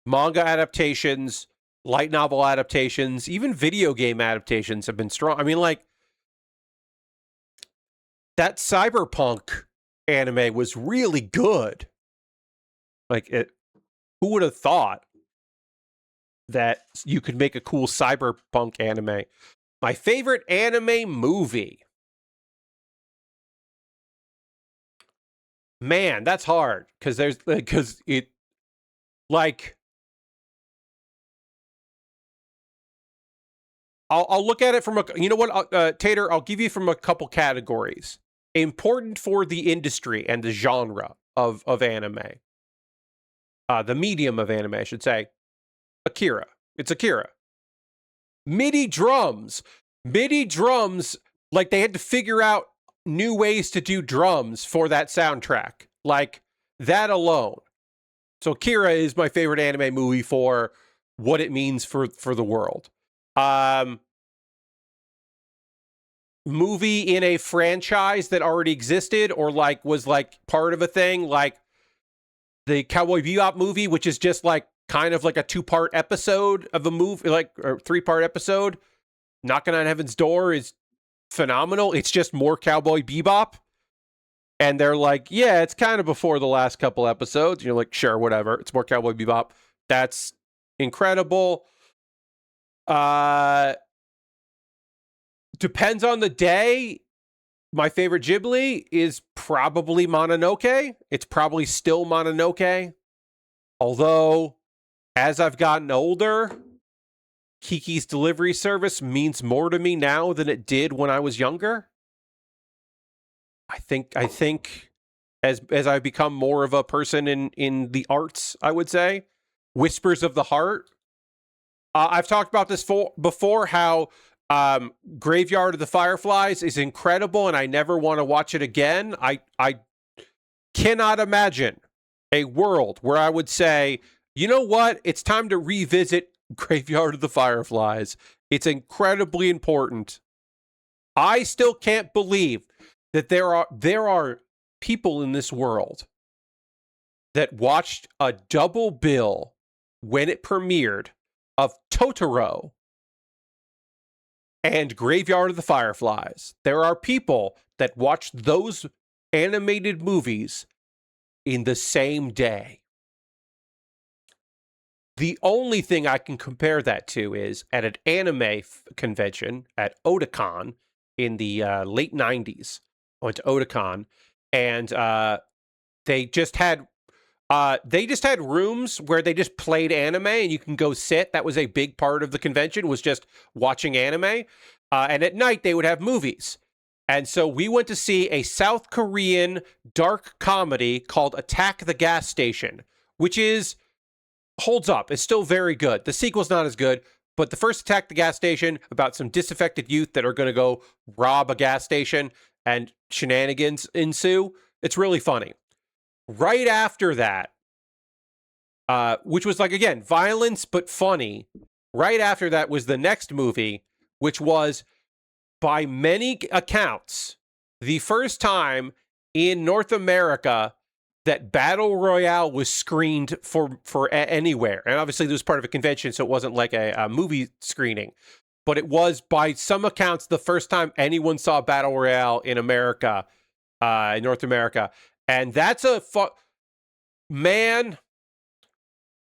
S1: manga adaptations, light novel adaptations, even video game adaptations have been strong. I mean, that Cyberpunk anime was really good. Who would have thought that you could make a cool Cyberpunk anime? My favorite anime movie. Man, that's hard because I'll look at it from Tater, I'll give you from a couple categories. Important for the industry and the genre of anime. The medium of anime, I should say. Akira. It's Akira. MIDI drums. They had to figure out new ways to do drums for that soundtrack. Like, that alone. So Kira is my favorite anime movie for what it means for the world. Movie in a franchise that already existed or like was like part of a thing, like the Cowboy Bebop movie, which is just like kind of like a 2-part episode of a movie, like, or 3-part episode. Knocking on Heaven's Door is phenomenal. It's just more Cowboy Bebop. And they're like, yeah, it's kind of before the last couple episodes. You're like, sure, whatever. It's more Cowboy Bebop. That's incredible. Depends on the day. My favorite Ghibli is probably Mononoke. It's probably still Mononoke. Although, as I've gotten older, Kiki's Delivery Service means more to me now than it did when I was younger. I think as I've become more of a person in the arts, I would say, Whispers of the Heart. I've talked about this before, how Graveyard of the Fireflies is incredible, and I never want to watch it again. I cannot imagine a world where I would say, you know what, it's time to revisit Graveyard of the Fireflies. It's incredibly important. I still can't believe that there are people in this world that watched a double bill when it premiered of Totoro and Graveyard of the Fireflies. There are people that watched those animated movies in the same day. The only thing I can compare that to is at an anime convention at Otakon in the late 90s. I went to Otakon, and they just had rooms where they just played anime, and you can go sit. That was a big part of the convention, was just watching anime. And at night, they would have movies. And so we went to see a South Korean dark comedy called Attack the Gas Station, which holds up. It's still very good. The sequel's not as good, but the first Attack the Gas Station, about some disaffected youth that are going to go rob a gas station and shenanigans ensue. It's really funny. Right after that, which was like, again, violence but funny. Right after that was the next movie, which was, by many accounts, the first time in North America that Battle Royale was screened for anywhere. And obviously, this was part of a convention, so it wasn't like a movie screening. But it was, by some accounts, the first time anyone saw Battle Royale in America, in North America. And that's man,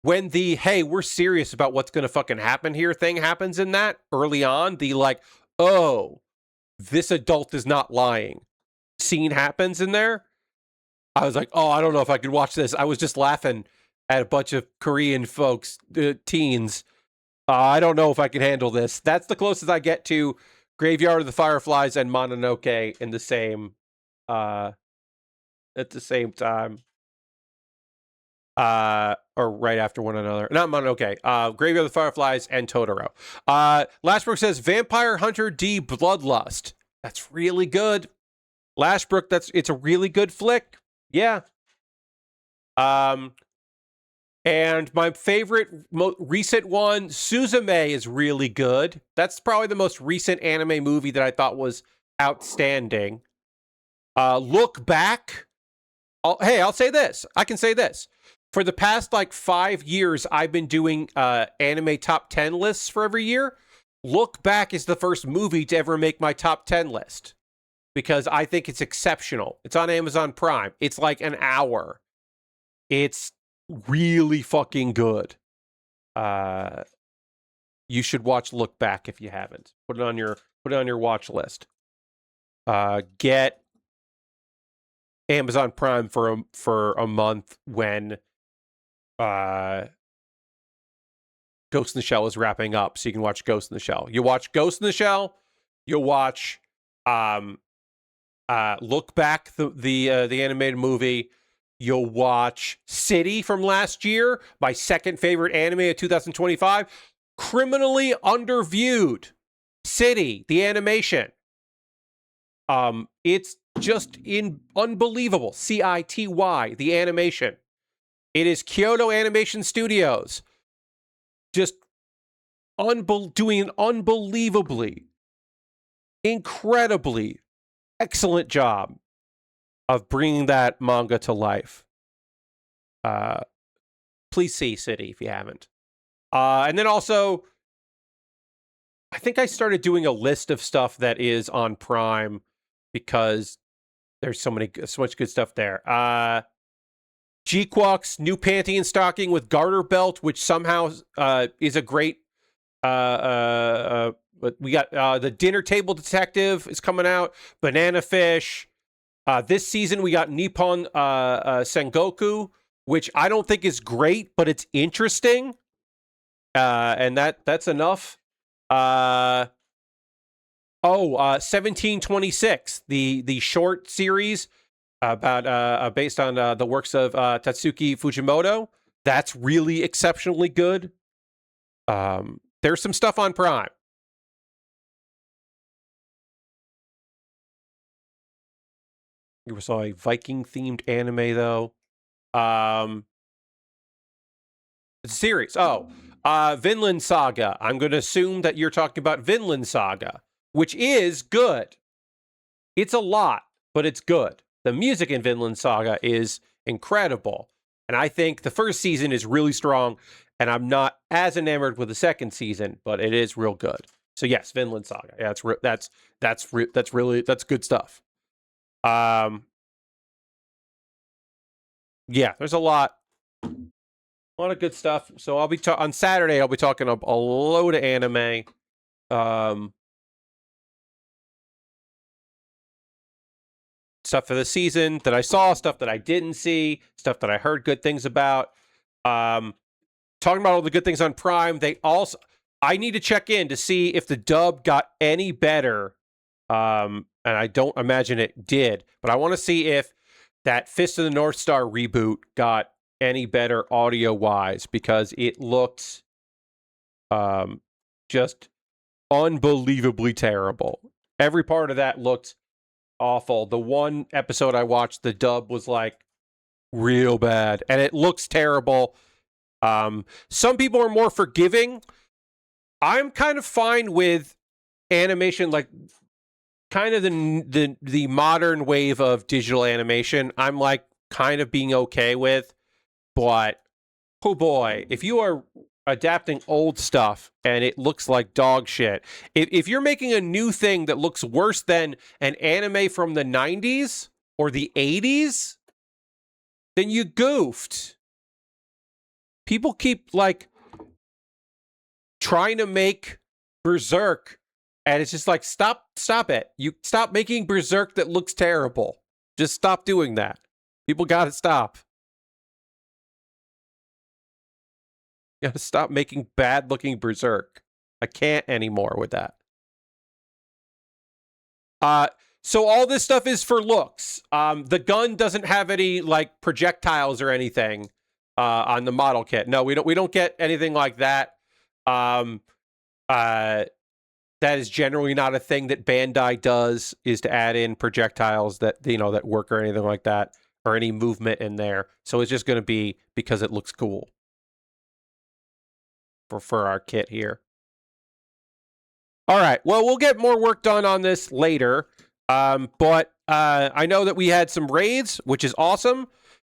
S1: when the, hey, we're serious about what's going to fucking happen here thing happens in that early on, the like, oh, this adult is not lying scene happens in there. I was like, oh, I don't know if I could watch this. I was just laughing at a bunch of Korean folks, teens. I don't know if I can handle this. That's the closest I get to Graveyard of the Fireflies and Mononoke in the same, at the same time. Or right after one another. Not Mononoke. Graveyard of the Fireflies and Totoro. Lashbrook says Vampire Hunter D Bloodlust. That's really good. Lashbrook, it's a really good flick. Yeah. And my favorite recent one, Suzume, is really good. That's probably the most recent anime movie that I thought was outstanding. Look Back. I'll say this. I can say this. For the past, 5 years, I've been doing anime top 10 lists for every year. Look Back is the first movie to ever make my top 10 list, because I think it's exceptional. It's on Amazon Prime. It's like an hour. It's really fucking good. You should watch Look Back if you haven't. Put it on your watch list. Get Amazon Prime for a month when Ghost in the Shell is wrapping up, so you can watch Ghost in the Shell. You watch Ghost in the Shell, you'll watch Look Back, the animated movie. You'll watch City from last year, my second favorite anime of 2025. Criminally underviewed. City, the animation. It's just unbelievable. CITY, the animation. It is Kyoto Animation Studios. Just doing an unbelievably, incredibly excellent job of bringing that manga to life. Please see City if you haven't. And then also, I think I started doing a list of stuff that is on Prime because there's so much good stuff there. G-Quack's new panty and stocking with garter belt, which somehow is a great. But we got the Dinner Table Detective is coming out. Banana Fish. This season we got Nippon Sengoku, which I don't think is great, but it's interesting. And that's enough. 1726, the short series about based on the works of Tatsuki Fujimoto. That's really exceptionally good. There's some stuff on Prime. You saw a Viking-themed anime, though. It's a series. Vinland Saga. I'm going to assume that you're talking about Vinland Saga, which is good. It's a lot, but it's good. The music in Vinland Saga is incredible. And I think the first season is really strong, and I'm not as enamored with the second season, but it is real good. So yes, Vinland Saga. Yeah, that's good stuff. Yeah, there's a lot of good stuff. So I'll be on Saturday. I'll be talking a load of anime. Stuff for the season that I saw, stuff that I didn't see, stuff that I heard good things about. Talking about all the good things on Prime. I need to check in to see if the dub got any better. And I don't imagine it did, but I want to see if that Fist of the North Star reboot got any better audio-wise, because it looked just unbelievably terrible. Every part of that looked awful. The one episode I watched, the dub was like real bad, and it looks terrible. Some people are more forgiving. I'm kind of fine with animation, like kind of the modern wave of digital animation. I'm like kind of being okay with, but oh boy, if you are adapting old stuff and it looks like dog shit, if you're making a new thing that looks worse than an anime from the 90s or the 80s, then you goofed. People keep like trying to make Berserk, and it's just like, stop it. You stop making Berserk that looks terrible. Just stop doing that. People gotta stop. You gotta stop making bad looking Berserk. I can't anymore with that. So all this stuff is for looks. The gun doesn't have any like projectiles or anything on the model kit. No, we don't get anything like that. That is generally not a thing that Bandai does, is to add in projectiles that that work or anything like that, or any movement in there. So it's just going to be because it looks cool for our kit here. All right. Well, we'll get more work done on this later. But I know that we had some raids, which is awesome.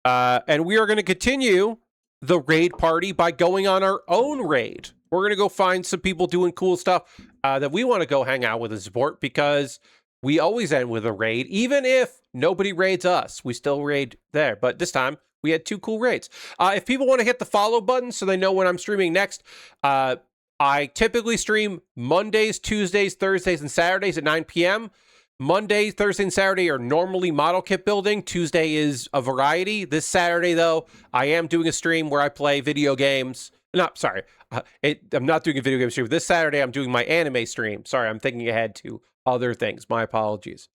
S1: And we are going to continue the raid party by going on our own raid. We're going to go find some people doing cool stuff that we want to go hang out with and support, because we always end with a raid. Even if nobody raids us, we still raid there. But this time, we had 2 cool raids. If people want to hit the follow button so they know when I'm streaming next, I typically stream Mondays, Tuesdays, Thursdays, and Saturdays at 9 p.m. Monday, Thursday, and Saturday are normally model kit building. Tuesday is a variety. This Saturday, though, I am doing a stream where I play video games. I'm not doing a video game stream. This Saturday, I'm doing my anime stream. Sorry, I'm thinking ahead to other things. My apologies.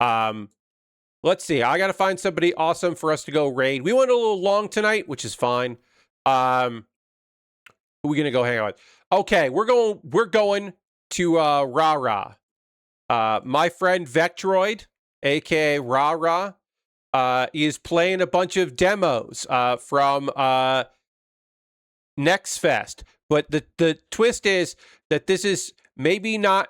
S1: Let's see. I got to find somebody awesome for us to go raid. We went a little long tonight, which is fine. Who are we going to go hang out with? Okay, we're going to Rara. My friend Vectroid, aka Rara, is playing a bunch of demos from Next Fest. But the twist is that this is maybe not.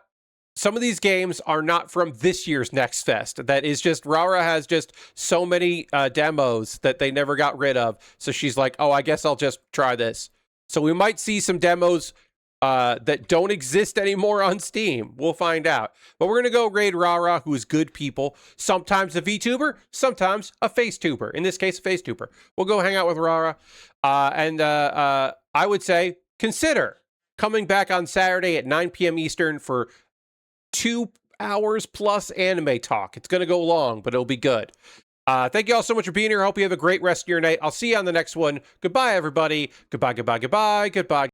S1: Some of these games are not from this year's Next Fest. That is just, Rara has just so many demos that they never got rid of. So she's like, oh, I guess I'll just try this. So we might see some demos that don't exist anymore on Steam. We'll find out. But we're going to go raid Rara, who is good people. Sometimes a VTuber, sometimes a FaceTuber. In this case, a FaceTuber. We'll go hang out with Rara. And I would say consider coming back on Saturday at 9 p.m. Eastern for 2 hours plus anime talk. It's going to go long, but it'll be good. Thank you all so much for being here. I hope you have a great rest of your night. I'll see you on the next one. Goodbye, everybody. Goodbye, goodbye, goodbye, goodbye.